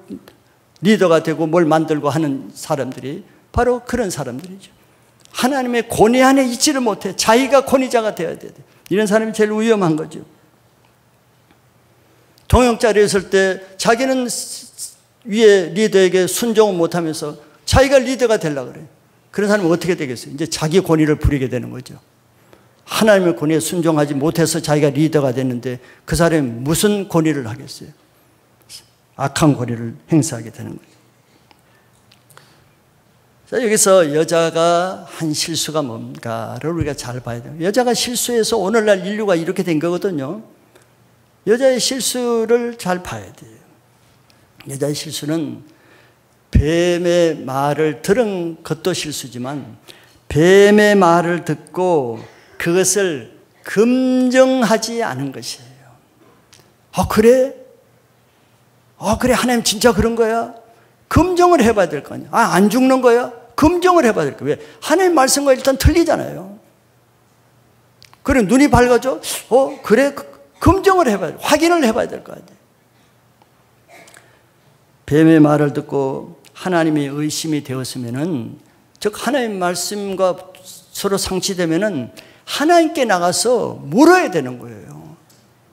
리더가 되고 뭘 만들고 하는 사람들이 바로 그런 사람들이죠. 하나님의 권위 안에 있지를 못해. 자기가 권위자가 되어야 돼. 이런 사람이 제일 위험한 거죠. 동역자리에 있을 때 자기는 위에 리더에게 순종을 못하면서 자기가 리더가 되려고 그래요. 그런 사람은 어떻게 되겠어요? 이제 자기 권위를 부리게 되는 거죠. 하나님의 권위에 순종하지 못해서 자기가 리더가 됐는데 그 사람이 무슨 권위를 하겠어요? 악한 권위를 행사하게 되는 거예요. 자, 여기서 여자가 한 실수가 뭔가를 우리가 잘 봐야 돼요. 여자가 실수해서 오늘날 인류가 이렇게 된 거거든요. 여자의 실수를 잘 봐야 돼요. 여자의 실수는 뱀의 말을 들은 것도 실수지만 뱀의 말을 듣고 그것을 긍정하지 않은 것이에요. 그래? 그래, 하나님 진짜 그런 거야? 긍정을 해봐야 될 거 아니야. 안 죽는 거야? 긍정을 해봐야 될 거야. 왜? 하나님 말씀과 일단 틀리잖아요. 그래, 눈이 밝아져? 그래, 긍정을 해봐야 돼. 확인을 해봐야 될 거 아니야. 뱀의 말을 듣고 하나님의 의심이 되었으면은, 즉 하나님 말씀과 서로 상치되면은 하나님께 나가서 물어야 되는 거예요.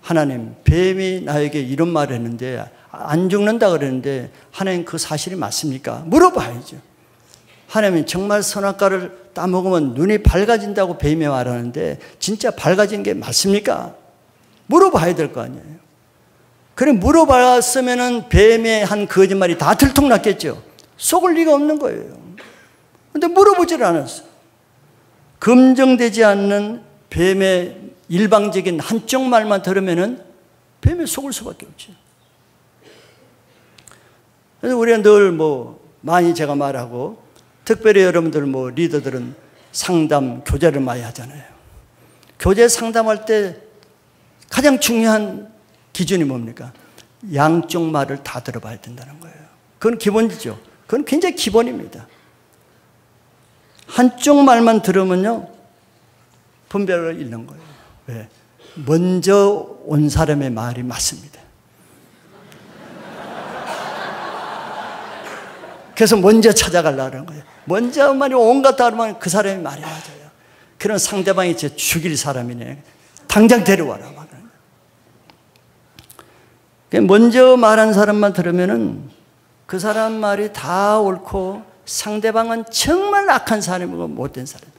하나님, 뱀이 나에게 이런 말을 했는데 안 죽는다 그랬는데 하나님 그 사실이 맞습니까? 물어봐야죠. 하나님, 정말 선악과를 따먹으면 눈이 밝아진다고 뱀이 말하는데 진짜 밝아진 게 맞습니까? 물어봐야 될 거 아니에요. 그래, 물어봤으면은 뱀의 한 거짓말이 다 들통났겠죠. 속을 리가 없는 거예요. 근데 물어보질 않았어. 검증되지 않는 뱀의 일방적인 한쪽 말만 들으면은 뱀에 속을 수밖에 없죠. 그래서 우리가 늘 많이 제가 말하고, 특별히 여러분들 리더들은 상담, 교제를 많이 하잖아요. 교제 상담할 때 가장 중요한 기준이 뭡니까? 양쪽 말을 다 들어봐야 된다는 거예요. 그건 기본이죠. 그건 굉장히 기본입니다. 한쪽 말만 들으면요, 분별을 잃는 거예요. 왜? 먼저 온 사람의 말이 맞습니다. 그래서 먼저 찾아가려는 거예요. 먼저 말이 온갖 다 하면 그 사람의 말이 맞아요. 그런 상대방이 제 죽일 사람이네. 당장 데려와라. 먼저 말한 사람만 들으면은 그 사람 말이 다 옳고 상대방은 정말 악한 사람이고 못된 사람.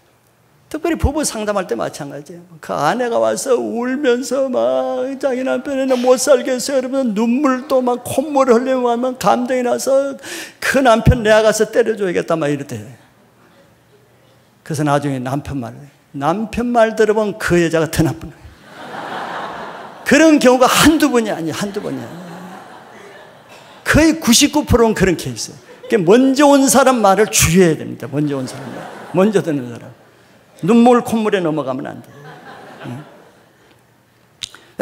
특별히 부부 상담할 때 마찬가지예요. 그 아내가 와서 울면서 막 자기 남편은 못 살겠어요. 여러분 눈물도 막 콧물을 흘리고 하면 감동이 나서 그 남편 내가 가서 때려줘야겠다 막 이러대. 그래서 나중에 남편 말 들어보면 그 여자가 더 나쁜 거예요. 그런 경우가 한두 번이 아니에요. 한두 번이에요. 거의 99%는 그런 케이스예요. 먼저 온 사람 말을 주의해야 됩니다. 먼저 온 사람 말. 먼저 듣는 사람. 눈물 콧물에 넘어가면 안 돼요.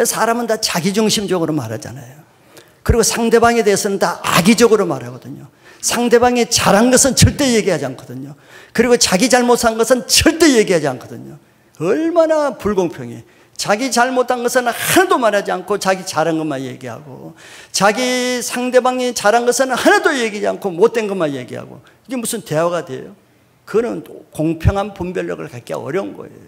사람은 다 자기중심적으로 말하잖아요. 그리고 상대방에 대해서는 다 악의적으로 말하거든요. 상대방이 잘한 것은 절대 얘기하지 않거든요. 그리고 자기 잘못한 것은 절대 얘기하지 않거든요. 얼마나 불공평해. 자기 잘못한 것은 하나도 말하지 않고 자기 잘한 것만 얘기하고, 자기 상대방이 잘한 것은 하나도 얘기하지 않고 못된 것만 얘기하고, 이게 무슨 대화가 돼요? 그거는 공평한 분별력을 갖기 어려운 거예요.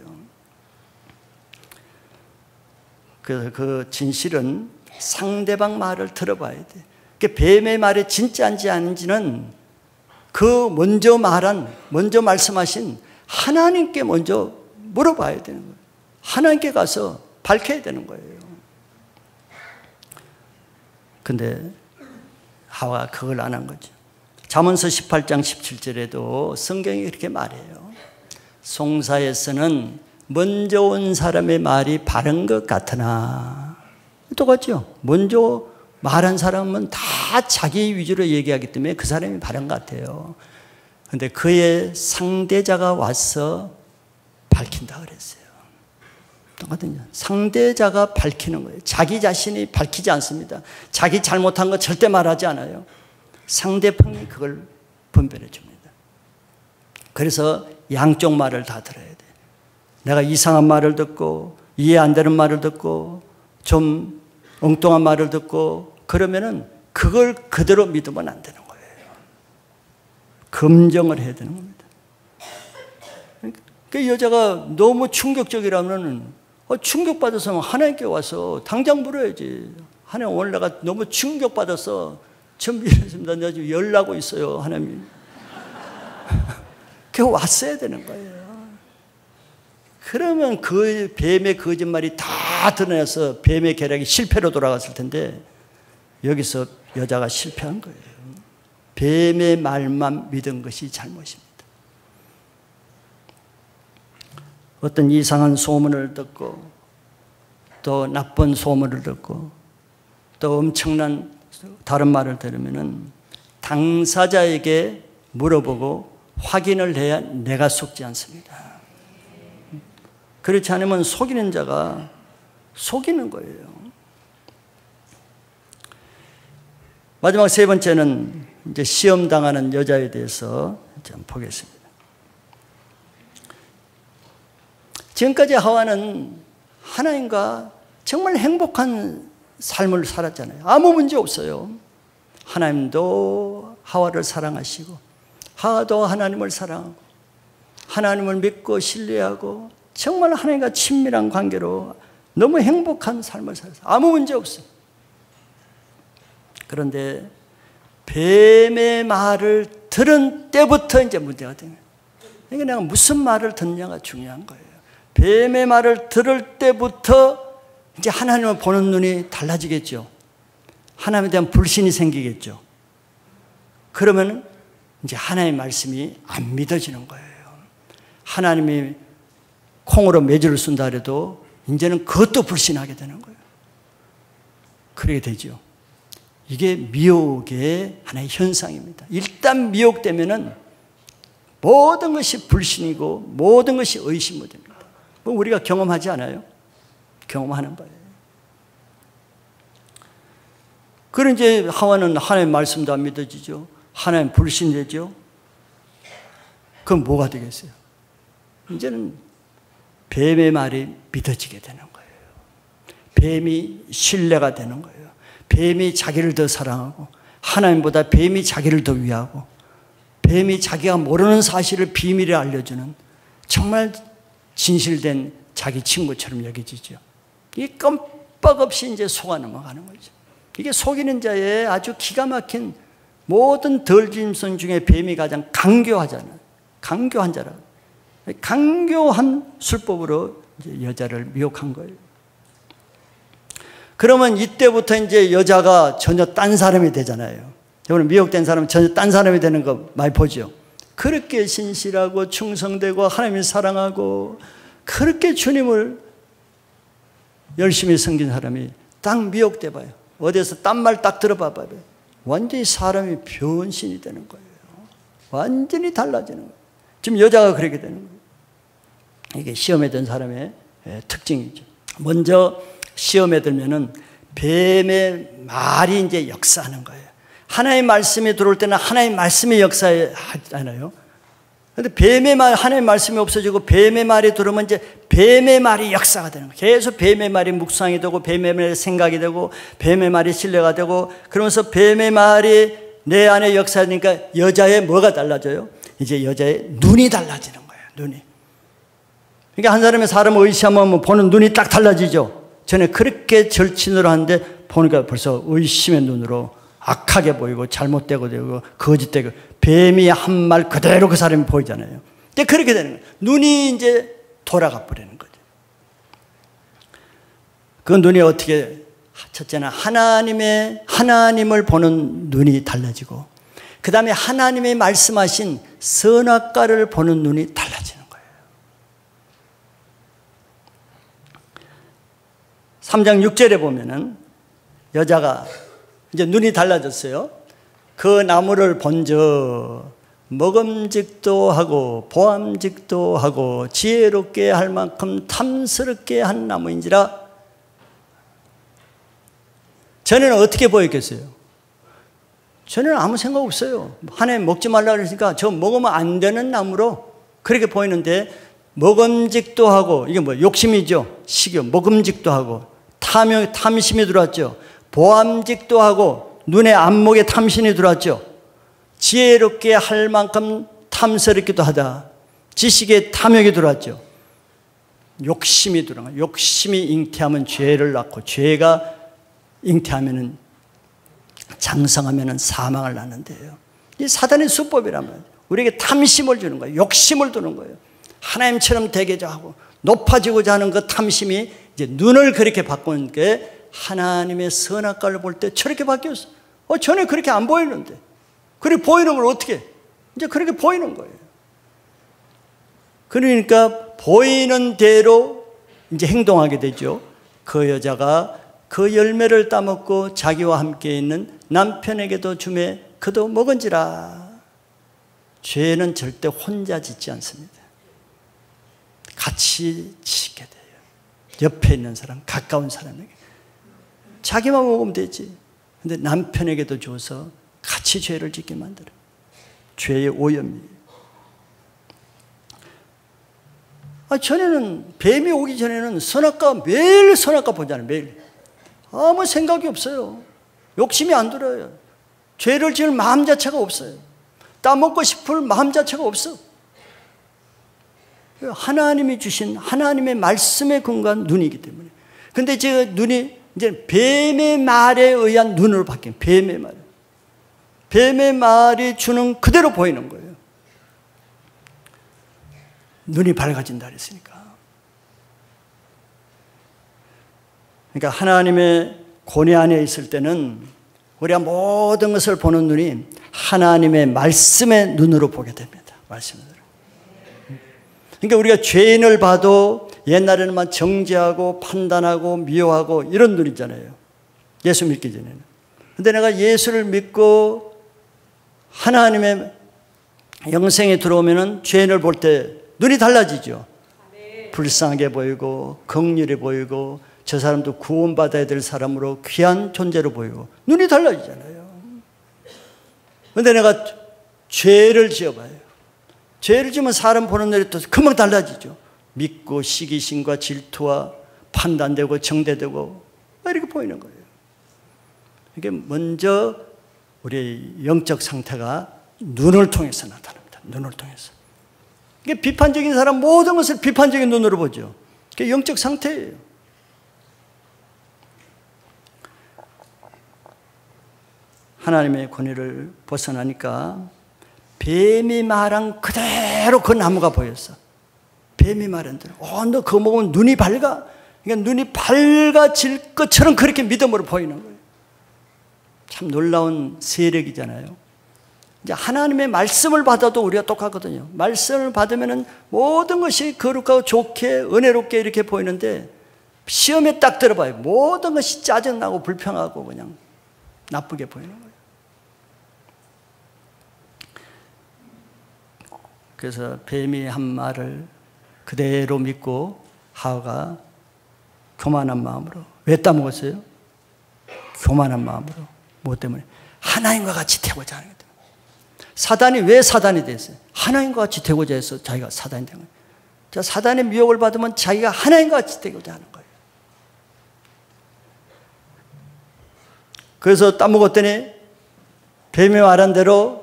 그래서 그 진실은 상대방 말을 들어봐야 돼. 그 뱀의 말이 진짜인지 아닌지는 그 먼저 말씀하신 하나님께 먼저 물어봐야 되는 거예요. 하나님께 가서 밝혀야 되는 거예요. 근데 하와가 그걸 안 한 거죠. 잠언서 18장 17절에도 성경이 그렇게 말해요. 송사에서는 먼저 온 사람의 말이 바른 것 같으나, 똑같죠. 먼저 말한 사람은 다 자기 위주로 얘기하기 때문에 그 사람이 바른 것 같아요. 그런데 그의 상대자가 와서 밝힌다 그랬어요. 똑같거든요. 상대자가 밝히는 거예요. 자기 자신이 밝히지 않습니다. 자기 잘못한 거 절대 말하지 않아요. 상대방이 그걸 분별해 줍니다. 그래서 양쪽 말을 다 들어야 돼. 내가 이상한 말을 듣고 이해 안 되는 말을 듣고 좀 엉뚱한 말을 듣고 그러면은 그걸 그대로 믿으면 안 되는 거예요. 검증을 해야 되는 겁니다. 그 여자가 너무 충격적이라면 충격받아서 하나님께 와서 당장 물어야지. 하나님 오늘 내가 너무 충격받아서 준비했습니다. 내가 지금 열나고 있어요. 하나님. 그 왔어야 되는 거예요. 그러면 그 뱀의 거짓말이 다 드러나서 뱀의 계략이 실패로 돌아갔을 텐데 여기서 여자가 실패한 거예요. 뱀의 말만 믿은 것이 잘못입니다. 어떤 이상한 소문을 듣고 또 나쁜 소문을 듣고 또 엄청난 다른 말을 들으면은 당사자에게 물어보고 확인을 해야 내가 속지 않습니다. 그렇지 않으면 속이는 자가 속이는 거예요. 마지막 세 번째는 이제 시험 당하는 여자에 대해서 좀 보겠습니다. 지금까지 하와는 하나님과 정말 행복한 삶을 살았잖아요. 아무 문제 없어요. 하나님도 하와를 사랑하시고 하와도 하나님을 사랑하고 하나님을 믿고 신뢰하고 정말 하나님과 친밀한 관계로 너무 행복한 삶을 살았어요. 아무 문제 없어요. 그런데 뱀의 말을 들은 때부터 이제 문제가 되는 거예요. 그러니까 내가 무슨 말을 듣냐가 중요한 거예요. 뱀의 말을 들을 때부터 이제 하나님을 보는 눈이 달라지겠죠. 하나님에 대한 불신이 생기겠죠. 그러면 이제 하나님의 말씀이 안 믿어지는 거예요. 하나님이 콩으로 매주를 쓴다 해도 이제는 그것도 불신하게 되는 거예요. 그렇게 되죠. 이게 미혹의 하나의 현상입니다. 일단 미혹되면은 모든 것이 불신이고 모든 것이 의심이 됩니다. 뭐 우리가 경험하지 않아요? 경험하는 거예요. 그런 이제 하와는 하나님의 말씀도 안 믿어지죠. 하나님 불신되죠. 그럼 뭐가 되겠어요? 이제는 뱀의 말이 믿어지게 되는 거예요. 뱀이 신뢰가 되는 거예요. 뱀이 자기를 더 사랑하고 하나님보다 뱀이 자기를 더 위하고 뱀이 자기가 모르는 사실을 비밀에 알려주는 정말 진실된 자기 친구처럼 여겨지죠. 이게 껌뻑없이 이제 속아 넘어가는 거죠. 이게 속이는 자의 아주 기가 막힌 모든 덜짐승 중에 뱀이 가장 강교하잖아요. 강교한 자라고. 강교한 술법으로 이제 여자를 미혹한 거예요. 그러면 이때부터 이제 여자가 전혀 딴 사람이 되잖아요. 여러분 미혹된 사람은 전혀 딴 사람이 되는 거 많이 보죠. 그렇게 신실하고 충성되고 하나님을 사랑하고 그렇게 주님을 열심히 섬긴 사람이 딱 미혹돼 봐요. 어디에서 딴 말 딱 들어봐 봐요. 완전히 사람이 변신이 되는 거예요. 완전히 달라지는 거예요. 지금 여자가 그렇게 되는 거예요. 이게 시험에 든 사람의 특징이죠. 먼저 시험에 들면은 뱀의 말이 이제 역사하는 거예요. 하나님의 말씀이 들어올 때는 하나님의 말씀이 역사하잖아요. 그런데 뱀의 말, 하나님의 말씀이 없어지고 뱀의 말이 들어오면 이제 뱀의 말이 역사가 되는 거예요. 계속 뱀의 말이 묵상이 되고 뱀의 말이 생각이 되고 뱀의 말이 신뢰가 되고 그러면서 뱀의 말이 내 안에 역사하니까 여자의 뭐가 달라져요? 이제 여자의 눈이 달라지는 거예요. 눈이. 그러니까 한 사람의 사람을 의심하면 보는 눈이 딱 달라지죠. 전에 그렇게 절친으로 하는데 보니까 벌써 의심의 눈으로 악하게 보이고 잘못되고 되고 거짓되고 뱀이 한 말 그대로 그 사람이 보이잖아요. 이제 그렇게 되는 거예요. 눈이 이제 돌아가 버리는 거죠. 그 눈이 어떻게 첫째는 하나님을 보는 눈이 달라지고 그 다음에 하나님의 말씀하신 선악과를 보는 눈이 달라지는 거예요. 3장 6절에 보면은 여자가 이제 눈이 달라졌어요. 그 나무를 본저 먹음직도 하고 보암직도 하고 지혜롭게 할 만큼 탐스럽게 한 나무인지라. 전에는 어떻게 보였겠어요? 전에는 아무 생각 없어요. 하나님 먹지 말라 그러니까 저 먹으면 안 되는 나무로 그렇게 보이는데 먹음직도 하고 이게 뭐 욕심이죠. 식욕, 먹음직도 하고 탐심이 들어왔죠. 보암직도 하고 눈에 안목에 탐심이 들어왔죠. 지혜롭게 할 만큼 탐스럽기도 하다. 지식에 탐욕이 들어왔죠. 욕심이 들어간 거예요. 욕심이 잉태하면 죄를 낳고 죄가 잉태하면은 장성하면은 사망을 낳는데요. 이 사단의 수법이란 말이에요. 우리에게 탐심을 주는 거예요. 욕심을 두는 거예요. 하나님처럼 되고자 하고 높아지고자 하는 그 탐심이 이제 눈을 그렇게 바꾸는 게 하나님의 선악과를 볼 때 저렇게 바뀌었어. 전에 그렇게 안 보이는데. 그렇게 보이는 걸 어떻게? 이제 그렇게 보이는 거예요. 그러니까 보이는 대로 이제 행동하게 되죠. 그 여자가 그 열매를 따먹고 자기와 함께 있는 남편에게도 주매 그도 먹은지라. 죄는 절대 혼자 짓지 않습니다. 같이 짓게 돼요. 옆에 있는 사람, 가까운 사람에게. 자기만 먹으면 되지. 근데 남편에게도 줘서 같이 죄를 짓게 만들어요. 죄의 오염이에요. 전에는 뱀이 오기 전에는 매일 선악과 보잖아요. 매일. 아무 생각이 없어요. 욕심이 안 들어요. 죄를 지을 마음 자체가 없어요. 따먹고 싶을 마음 자체가 없어. 하나님이 주신 하나님의 말씀에 근거한 눈이기 때문에. 근데 제 눈이 이제 뱀의 말에 의한 눈으로 바뀐 뱀의 말. 뱀의 말이 주는 그대로 보이는 거예요. 눈이 밝아진다 그랬으니까. 그러니까 하나님의 고뇌 안에 있을 때는 우리가 모든 것을 보는 눈이 하나님의 말씀의 눈으로 보게 됩니다. 말씀으로. 그러니까 우리가 죄인을 봐도 옛날에는 막 정죄하고 판단하고 미워하고 이런 눈이잖아요. 예수 믿기 전에는. 근데 내가 예수를 믿고 하나님의 영생에 들어오면은 죄인을 볼 때 눈이 달라지죠. 불쌍하게 보이고 긍휼해 보이고 저 사람도 구원받아야 될 사람으로 귀한 존재로 보이고 눈이 달라지잖아요. 그런데 내가 죄를 지어봐요. 죄를 지으면 사람 보는 눈이 또 금방 달라지죠. 믿고 시기심과 질투와 판단되고 정죄되고 이렇게 보이는 거예요. 이게 먼저 우리의 영적 상태가 눈을 통해서 나타납니다. 눈을 통해서. 이게 비판적인 사람 모든 것을 비판적인 눈으로 보죠. 그게 영적 상태예요. 하나님의 권위를 벗어나니까 뱀이 말한 그대로 그 나무가 보였어. 뱀이 말한 대로. 너 그거 먹으면 눈이 밝아. 그러니까 눈이 밝아질 것처럼 그렇게 믿음으로 보이는 거예요. 참 놀라운 세력이잖아요. 이제 하나님의 말씀을 받아도 우리가 똑같거든요. 말씀을 받으면 모든 것이 거룩하고 좋게 은혜롭게 이렇게 보이는데 시험에 딱 들어봐요. 모든 것이 짜증나고 불평하고 그냥 나쁘게 보이는 거예요. 그래서 뱀이 한 말을 그대로 믿고 하와가 교만한 마음으로. 왜 따먹었어요? 교만한 마음으로. 뭐 때문에? 하나님과 같이 되고자 하는 것 때문에. 사단이 왜 사단이 됐어요? 하나님과 같이 되고자 해서 자기가 사단이 된 거예요. 자, 사단의 미혹을 받으면 자기가 하나님과 같이 되고자 하는 거예요. 그래서 따먹었더니 뱀이 말한 대로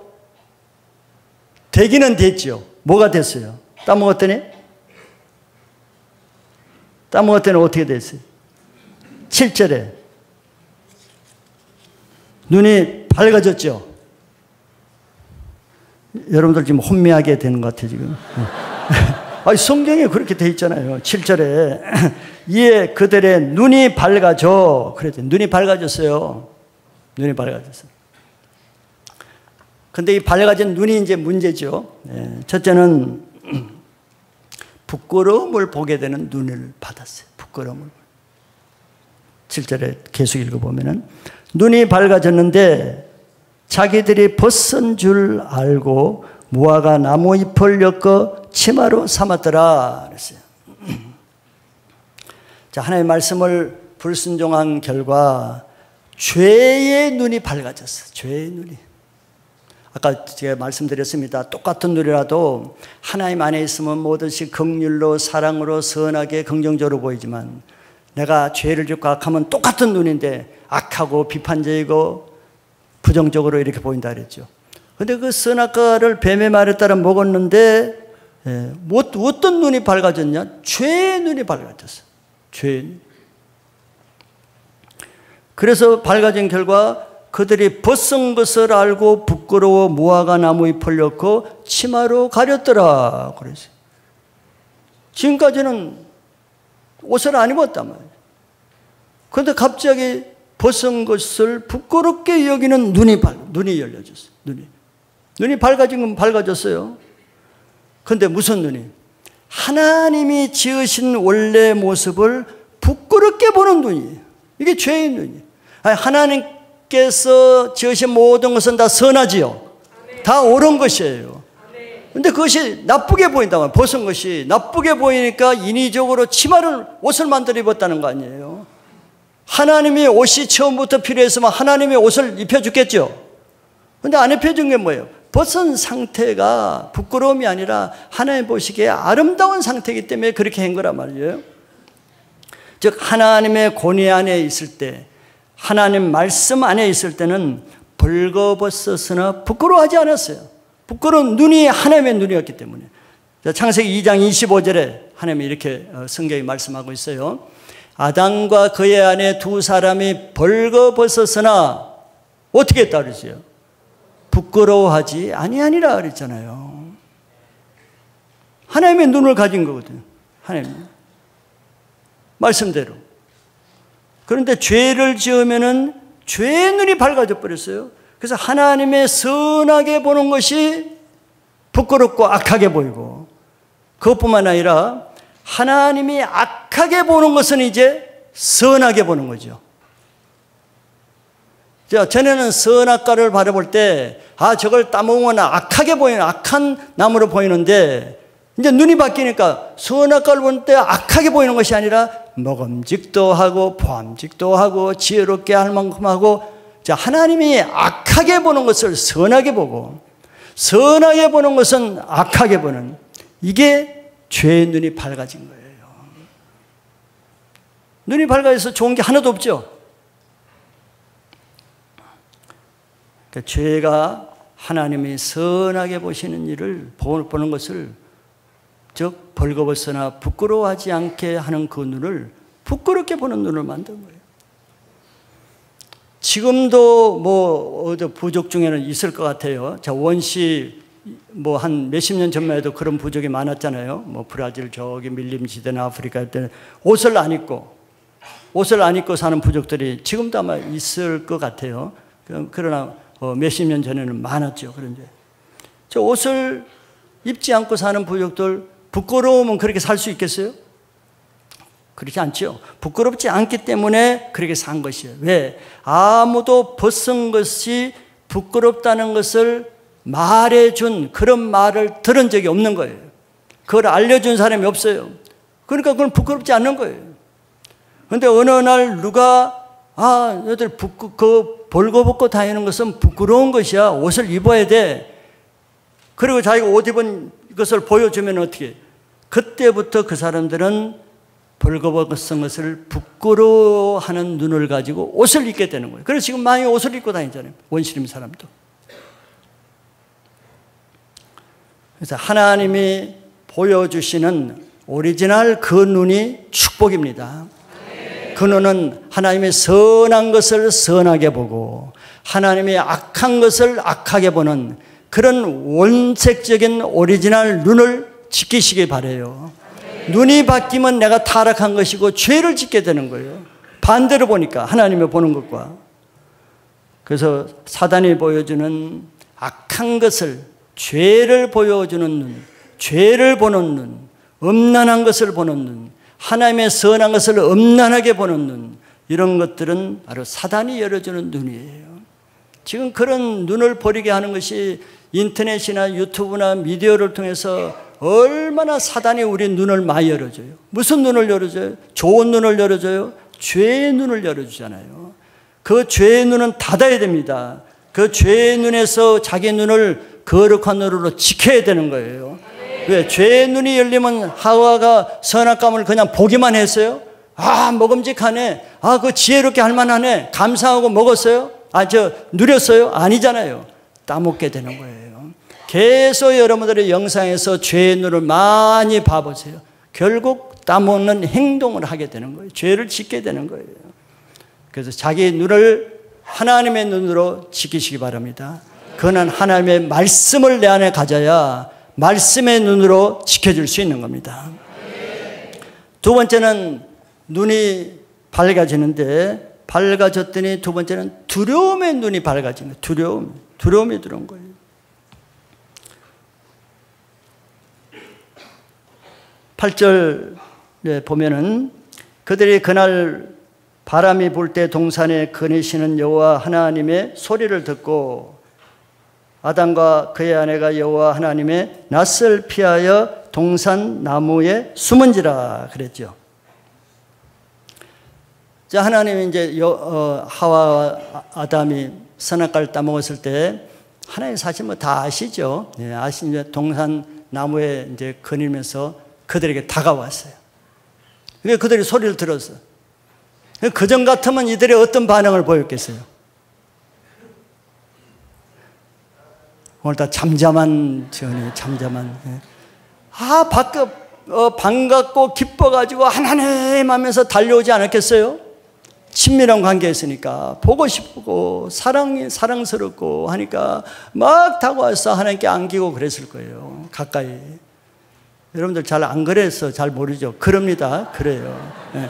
되기는 됐죠. 뭐가 됐어요? 따먹었더니 어떻게 됐어요? 7절에 눈이 밝아졌죠. 여러분들 지금 혼미하게 되는 것 같아요 지금. 아니, 성경에 그렇게 돼 있잖아요. 7절에 이에 그들의 눈이 밝아져. 그랬더니 눈이 밝아졌어요. 눈이 밝아졌어요. 근데 이 밝아진 눈이 이제 문제죠. 첫째는 부끄러움을 보게 되는 눈을 받았어요. 부끄러움을. 7절에 계속 읽어보면은 눈이 밝아졌는데 자기들이 벗은 줄 알고 무화과 나무 잎을 엮어 치마로 삼았더라 그랬어요. 자, 하나님의 말씀을 불순종한 결과 죄의 눈이 밝아졌어요. 죄의 눈이. 아까 제가 말씀드렸습니다. 똑같은 눈이라도 하나님 안에 있으면 뭐든지 긍휼로 사랑으로 선하게 긍정적으로 보이지만 내가 죄를 짓고 악하면 똑같은 눈인데 악하고 비판적이고 부정적으로 이렇게 보인다 그랬죠. 그런데 그 선악과를 뱀의 말에 따라 먹었는데 어떤 눈이 밝아졌냐? 죄의 눈이 밝아졌어요. 죄의 눈. 그래서 밝아진 결과 그들이 벗은 것을 알고 부끄러워 무화과 나무 잎을 엮고 치마로 가렸더라 그랬어요. 지금까지는 옷을 안 입었단 말이에요. 그런데 갑자기 벗은 것을 부끄럽게 여기는 눈이 열려졌어요. 눈이 밝아진 건 밝아졌어요. 그런데 무슨 눈이? 하나님이 지으신 원래 모습을 부끄럽게 보는 눈이에요. 이게 죄의 눈이에요. 하나님께서 지으신 모든 것은 다 선하지요. 다 옳은 것이에요. 그런데 그것이 나쁘게 보인단 말이에요. 벗은 것이 나쁘게 보이니까 인위적으로 옷을 만들어 입었다는 거 아니에요. 하나님이 옷이 처음부터 필요했으면 하나님이 옷을 입혀줬겠죠. 그런데 안 입혀준 게 뭐예요? 벗은 상태가 부끄러움이 아니라 하나님 보시기에 아름다운 상태이기 때문에 그렇게 한 거란 말이에요. 즉 하나님의 권위 안에 있을 때, 하나님 말씀 안에 있을 때는 벌거벗었으나 부끄러워하지 않았어요. 부끄러운 눈이 하나님의 눈이었기 때문에. 창세기 2장 25절에 하나님이 이렇게 성경이 말씀하고 있어요. 아담과 그의 아내 두 사람이 벌거벗었으나 어떻게 했다 그랬어요? 부끄러워하지 아니하니라 그랬잖아요. 하나님의 눈을 가진 거거든요. 하나님 말씀대로. 그런데 죄를 지으면은 죄의 눈이 밝아져 버렸어요. 그래서 하나님의 선하게 보는 것이 부끄럽고 악하게 보이고, 그것뿐만 아니라 하나님이 악하게 보는 것은 이제 선하게 보는 거죠. 전에는 선악과를 바라볼 때 저걸 따먹으면 악하게 보이는, 악한 나무로 보이는데 이제 눈이 바뀌니까 선악과를 볼 때 악하게 보이는 것이 아니라 먹음직도 하고 보암직도 하고 지혜롭게 할 만큼 하고, 자, 하나님이 악하게 보는 것을 선하게 보고 선하게 보는 것은 악하게 보는, 이게 죄의 눈이 밝아진 거예요. 눈이 밝아져서 좋은 게 하나도 없죠. 그러니까 죄가 하나님이 선하게 보시는 일을 보는 것을, 즉 벌거벗으나 부끄러워하지 않게 하는 그 눈을 부끄럽게 보는 눈을 만든 거예요. 지금도 뭐 부족 중에는 있을 것 같아요. 자, 원시 뭐 한 몇십 년 전만 해도 그런 부족이 많았잖아요. 뭐 브라질 저기 밀림지대나 아프리카 할 때는 옷을 안 입고 사는 부족들이 지금도 아마 있을 것 같아요. 그러나 몇십 년 전에는 많았죠. 그런데 저 옷을 입지 않고 사는 부족들, 부끄러우면 그렇게 살 수 있겠어요? 그렇지 않죠. 부끄럽지 않기 때문에 그렇게 산 것이에요. 왜? 아무도 벗은 것이 부끄럽다는 것을 말해준, 그런 말을 들은 적이 없는 거예요. 그걸 알려준 사람이 없어요. 그러니까 그건 부끄럽지 않는 거예요. 그런데 어느 날 누가 너희들 벌거벗고 다니는 것은 부끄러운 것이야. 옷을 입어야 돼. 그리고 자기가 옷 입은 것을 보여주면 어떻게? 그때부터 그 사람들은 벌거벗은 것을 부끄러워하는 눈을 가지고 옷을 입게 되는 거예요. 그래서 지금 많이 옷을 입고 다니잖아요. 원시림 사람도. 그래서 하나님이 보여주시는 오리지널 그 눈이 축복입니다. 그 눈은 하나님의 선한 것을 선하게 보고 하나님의 악한 것을 악하게 보는 그런 원색적인 오리지널 눈을 지키시기 바라요. 눈이 바뀌면 내가 타락한 것이고 죄를 짓게 되는 거예요. 반대로 보니까, 하나님이 보는 것과. 그래서 사단이 보여주는 악한 것을, 죄를 보여주는 눈, 죄를 보는 눈, 음란한 것을 보는 눈, 하나님의 선한 것을 음란하게 보는 눈, 이런 것들은 바로 사단이 열어주는 눈이에요. 지금 그런 눈을 버리게 하는 것이 인터넷이나 유튜브나 미디어를 통해서 얼마나 사단이 우리 눈을 많이 열어줘요. 무슨 눈을 열어줘요? 좋은 눈을 열어줘요? 죄의 눈을 열어주잖아요. 그 죄의 눈은 닫아야 됩니다. 그 죄의 눈에서 자기 눈을 거룩한 눈으로 지켜야 되는 거예요. 왜? 죄의 눈이 열리면 하와가 선악과를 그냥 보기만 했어요? 먹음직하네. 그 지혜롭게 할 만하네. 감사하고 먹었어요? 누렸어요? 아니잖아요. 따먹게 되는 거예요. 계속 여러분들의 영상에서 죄의 눈을 많이 봐보세요. 결국 따먹는 행동을 하게 되는 거예요. 죄를 짓게 되는 거예요. 그래서 자기 눈을 하나님의 눈으로 지키시기 바랍니다. 그는 하나님의 말씀을 내 안에 가져야 말씀의 눈으로 지켜줄 수 있는 겁니다. 두 번째는 눈이 밝아지는데, 밝아졌더니 두 번째는 두려움의 눈이 밝아지는 거예요. 두려움이 들어온 거예요. 팔 절에 보면은 그들이 그날 바람이 불 때 동산에 거니시는 여호와 하나님의 소리를 듣고 아담과 그의 아내가 여호와 하나님의 낯을 피하여 동산 나무에 숨은지라 그랬죠. 자, 하나님이 이제 하와와 아담이 선악과를 따먹었을 때 하나님 사실 뭐 다 아시죠. 네, 아시죠. 동산 나무에 이제 거니면서 그들에게 다가왔어요. 그러니까 그들이 소리를 들었어요. 그전 같으면 이들이 어떤 반응을 보였겠어요? 오늘따라 잠잠한. 반갑고 기뻐가지고 하나님 하면서 달려오지 않았겠어요? 친밀한 관계였으니까 보고 싶고 사랑스럽고 하니까 막 다가와서 하나님께 안기고 그랬을 거예요. 가까이. 여러분들 잘 안 그래서 잘 모르죠. 그럽니다. 그래요. 네.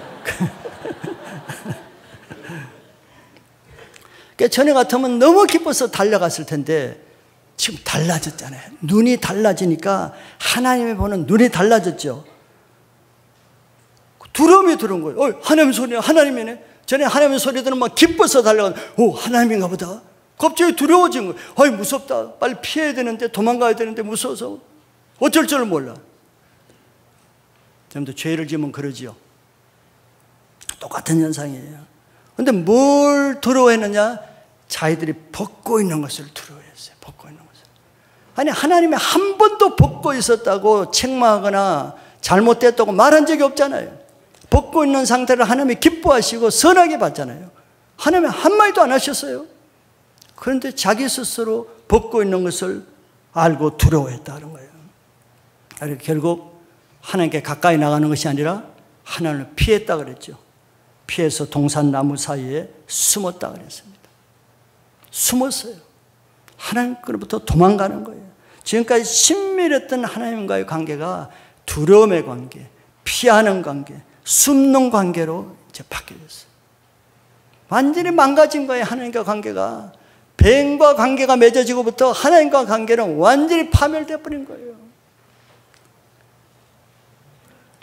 그러니까 전에 같으면 너무 기뻐서 달려갔을 텐데 지금 달라졌잖아요. 눈이 달라지니까 하나님이 보는 눈이 달라졌죠. 두려움이 들은 거예요. 하나님 소리야, 하나님이네. 전에 하나님 소리 들으면 막 기뻐서 달려가는, 하나님인가 보다. 갑자기 두려워진 거예요. 무섭다. 빨리 피해야 되는데, 도망가야 되는데 무서워서 어쩔 줄 몰라. 여러분들 죄를 지으면 그러지요. 똑같은 현상이에요. 그런데 뭘 두려워했느냐? 자기들이 벗고 있는 것을 두려워했어요. 벗고 있는 것을. 아니, 하나님이 한 번도 벗고 있었다고 책망하거나 잘못됐다고 말한 적이 없잖아요. 벗고 있는 상태를 하나님이 기뻐하시고 선하게 봤잖아요. 하나님이 한마디도 안 하셨어요. 그런데 자기 스스로 벗고 있는 것을 알고 두려워했다는 거예요. 결국 하나님께 가까이 나가는 것이 아니라 하나님을 피했다 그랬죠. 피해서 동산나무 사이에 숨었다 그랬습니다. 숨었어요. 하나님으로부터 도망가는 거예요. 지금까지 친밀했던 하나님과의 관계가 두려움의 관계, 피하는 관계, 숨는 관계로 이제 바뀌어졌어요. 완전히 망가진 거예요. 하나님과 관계가. 뱀과 관계가 맺어지고부터 하나님과 관계는 완전히 파멸되어 버린 거예요.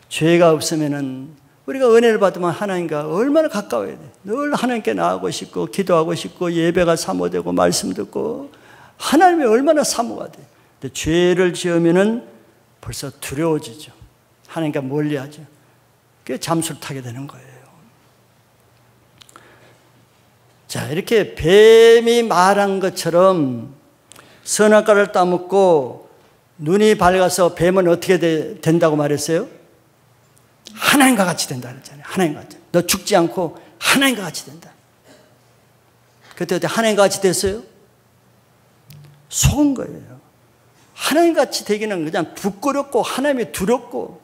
죄가 없으면은 우리가 은혜를 받으면 하나님과 얼마나 가까워야 돼. 늘 하나님께 나아가고 싶고 기도하고 싶고 예배가 사모되고 말씀 듣고 하나님이 얼마나 사모가 돼. 근데 죄를 지으면은 벌써 두려워지죠. 하나님과 멀리하죠. 그게 잠수를 타게 되는 거예요. 자, 이렇게 뱀이 말한 것처럼 선악과를 따먹고 눈이 밝아서 뱀은 어떻게 된다고 말했어요? 하나님과 같이 된다 그랬잖아요. 하나님과 같이. 너 죽지 않고 하나님과 같이 된다. 그때 어때? 하나님과 같이 됐어요? 속은 거예요. 하나님과 같이 되기는 그냥 부끄럽고 하나님이 두렵고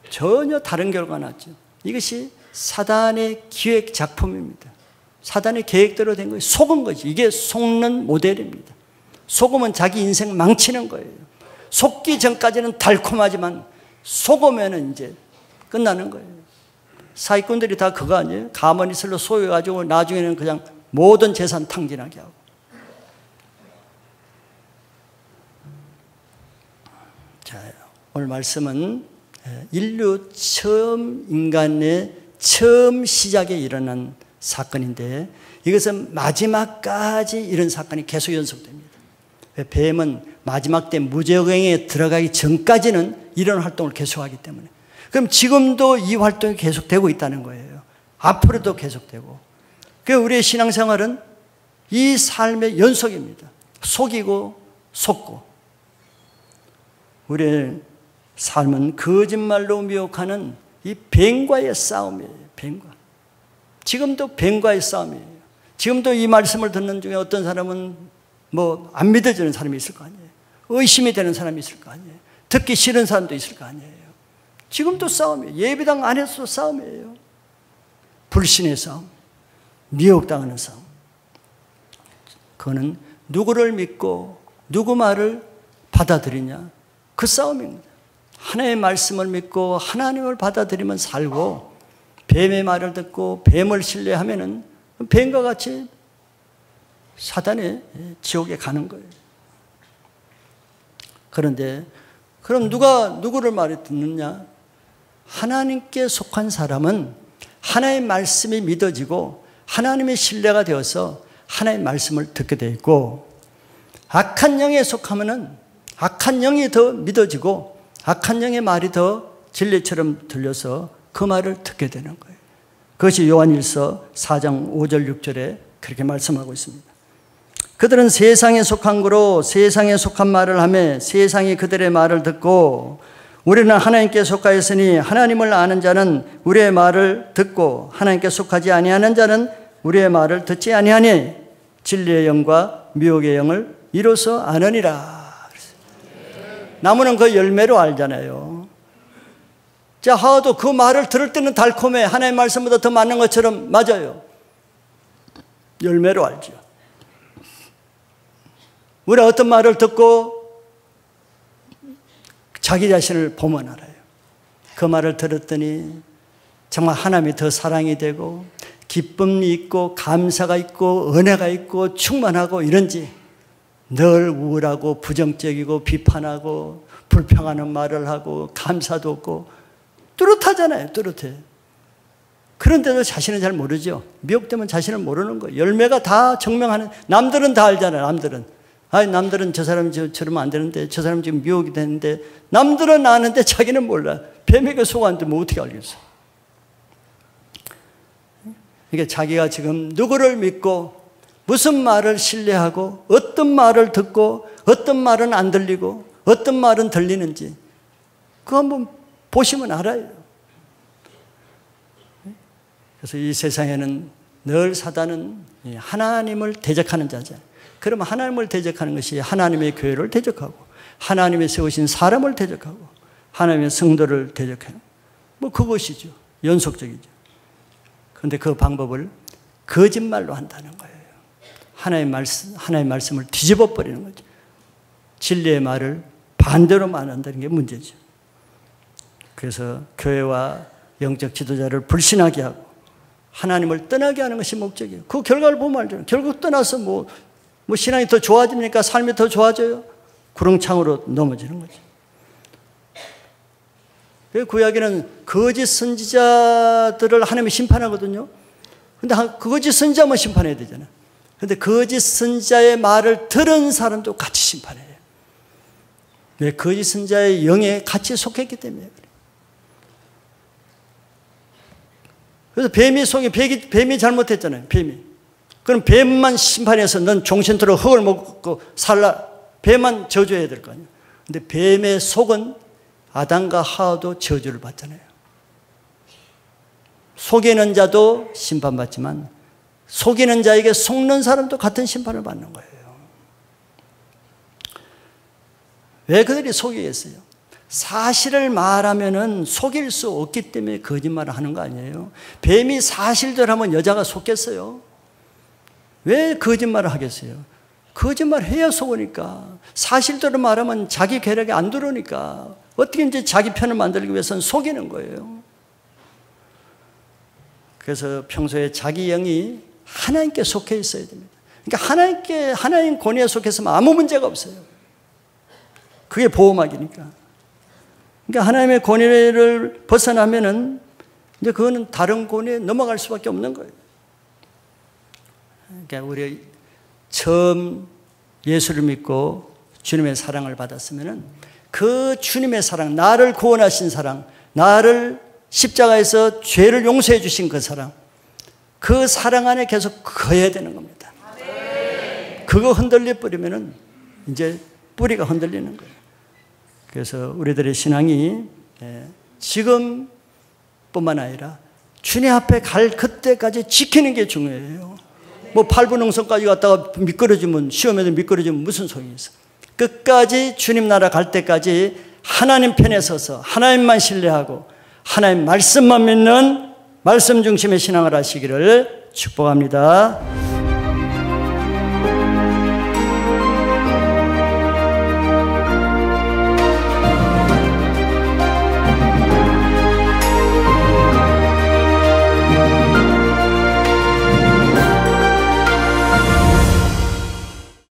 전혀 다른 결과가 났죠. 이것이 사단의 기획 작품입니다. 사단의 계획대로 된 거예요. 속은 거지. 이게 속는 모델입니다. 속으면 자기 인생 망치는 거예요. 속기 전까지는 달콤하지만 속으면 이제 끝나는 거예요. 사기꾼들이 다 그거 아니에요? 가만히 있을로 소유해가지고 나중에는 그냥 모든 재산 탕진하게 하고. 자, 오늘 말씀은 인류 인간의 처음 시작에 일어난 사건인데 이것은 마지막까지 이런 사건이 계속 연속됩니다. 뱀은 마지막 때 무저갱에 들어가기 전까지는 이런 활동을 계속하기 때문에 그럼 지금도 이 활동이 계속되고 있다는 거예요. 앞으로도 계속되고. 그래서 우리의 신앙생활은 이 삶의 연속입니다. 속이고 속고. 우리의 삶은 거짓말로 미혹하는 이 뱀과의 싸움이에요. 뱀과. 지금도 뱀과의 싸움이에요. 지금도 이 말씀을 듣는 중에 어떤 사람은 뭐 안 믿어지는 사람이 있을 거 아니에요. 의심이 되는 사람이 있을 거 아니에요. 듣기 싫은 사람도 있을 거 아니에요. 지금도 싸움이에요. 예배당 안에서도 싸움이에요. 불신의 싸움, 미혹당하는 싸움. 그거는 누구를 믿고 누구 말을 받아들이냐 그 싸움입니다. 하나님의 말씀을 믿고 하나님을 받아들이면 살고 뱀의 말을 듣고 뱀을 신뢰하면은 뱀과 같이 사단의 지옥에 가는 거예요. 그런데 그럼 누가 누구를 말을 듣느냐? 하나님께 속한 사람은 하나님의 말씀이 믿어지고 하나님의 신뢰가 되어서 하나님의 말씀을 듣게 되어 있고 악한 영에 속하면은 악한 영이 더 믿어지고 악한 영의 말이 더 진리처럼 들려서 그 말을 듣게 되는 거예요. 그것이 요한일서 4장 5절 6절에 그렇게 말씀하고 있습니다. 그들은 세상에 속한 거로 세상에 속한 말을 하며 세상이 그들의 말을 듣고 우리는 하나님께 속하였으니 하나님을 아는 자는 우리의 말을 듣고 하나님께 속하지 아니하는 자는 우리의 말을 듣지 아니하니 진리의 영과 미혹의 영을 이로써 아느니라. 나무는 그 열매로 알잖아요. 자, 하와도 그 말을 들을 때는 달콤해. 하나님의 말씀보다 더 맞는 것처럼 맞아요. 열매로 알죠. 우리가 어떤 말을 듣고 자기 자신을 보면 알아요. 그 말을 들었더니 정말 하나님이 더 사랑이 되고 기쁨이 있고 감사가 있고 은혜가 있고 충만하고 이런지 늘 우울하고 부정적이고 비판하고 불평하는 말을 하고 감사도 없고 뚜렷하잖아요. 뚜렷해. 그런데도 자신은 잘 모르죠. 미혹되면 자신을 모르는 거예요. 열매가 다 증명하는, 남들은 다 알잖아요. 남들은. 아니 남들은 저 사람이 저러면 안 되는데, 저 사람 지금 미혹이 되는데, 남들은 아는데 자기는 몰라. 뱀에게 속았는데 뭐 어떻게 알겠어? 그러니까 자기가 지금 누구를 믿고 무슨 말을 신뢰하고 어떤 말을 듣고 어떤 말은 안 들리고 어떤 말은 들리는지 그거 한번 보시면 알아요. 그래서 이 세상에는 늘 사단은 하나님을 대적하는 자잖아요. 그러면 하나님을 대적하는 것이 하나님의 교회를 대적하고 하나님의 세우신 사람을 대적하고 하나님의 성도를 대적하는 뭐 그것이죠. 연속적이죠. 그런데 그 방법을 거짓말로 한다는 거예요. 하나님의 말씀을 뒤집어 버리는 거죠. 진리의 말을 반대로 말한다는 게 문제죠. 그래서 교회와 영적 지도자를 불신하게 하고 하나님을 떠나게 하는 것이 목적이에요. 그 결과를 보면 알죠. 결국 떠나서 뭐 신앙이 더 좋아집니까? 삶이 더 좋아져요? 구렁창으로 넘어지는 거죠. 구약에는 거짓 선지자들을 하나님이 심판하거든요. 근데 그 거짓 선지자만 심판해야 되잖아요. 근데 거짓 선지자의 말을 들은 사람도 같이 심판해요. 왜? 거짓 선지자의 영에 같이 속했기 때문에 그래요. 그래서 뱀이 잘못했잖아요. 뱀이. 그럼 뱀만 심판해서 넌 종신토록 흙을 먹고 살라. 뱀만 저주해야 될 거 아니에요. 근데 뱀의 속은 아담과 하와도 저주를 받잖아요. 속이는 자도 심판받지만 속이는 자에게 속는 사람도 같은 심판을 받는 거예요. 왜 그들이 속이겠어요? 사실을 말하면은 속일 수 없기 때문에 거짓말을 하는 거 아니에요? 뱀이 사실대로 하면 여자가 속겠어요? 왜 거짓말을 하겠어요? 거짓말 해야 속으니까. 사실대로 말하면 자기 계략에 안 들어오니까 어떻게 이제 자기 편을 만들기 위해서는 속이는 거예요. 그래서 평소에 자기 영이 하나님께 속해 있어야 됩니다. 그러니까 하나님 권위에 속했으면 아무 문제가 없어요. 그게 보호막이니까. 그러니까 하나님의 권위를 벗어나면은 이제 그거는 다른 권위에 넘어갈 수밖에 없는 거예요. 그러니까 우리 처음 예수를 믿고 주님의 사랑을 받았으면은 그 주님의 사랑, 나를 구원하신 사랑, 나를 십자가에서 죄를 용서해 주신 그 사랑, 그 사랑 안에 계속 거해야 되는 겁니다. 그거 흔들려 버리면은 이제 뿌리가 흔들리는 거예요. 그래서 우리들의 신앙이 지금뿐만 아니라 주님 앞에 갈 그때까지 지키는 게 중요해요. 뭐 8분 응성까지 갔다가 미끄러지면, 시험에도 미끄러지면 무슨 소용이 있어? 끝까지 주님 나라 갈 때까지 하나님 편에 서서 하나님만 신뢰하고 하나님 말씀만 믿는 말씀 중심의 신앙을 하시기를 축복합니다.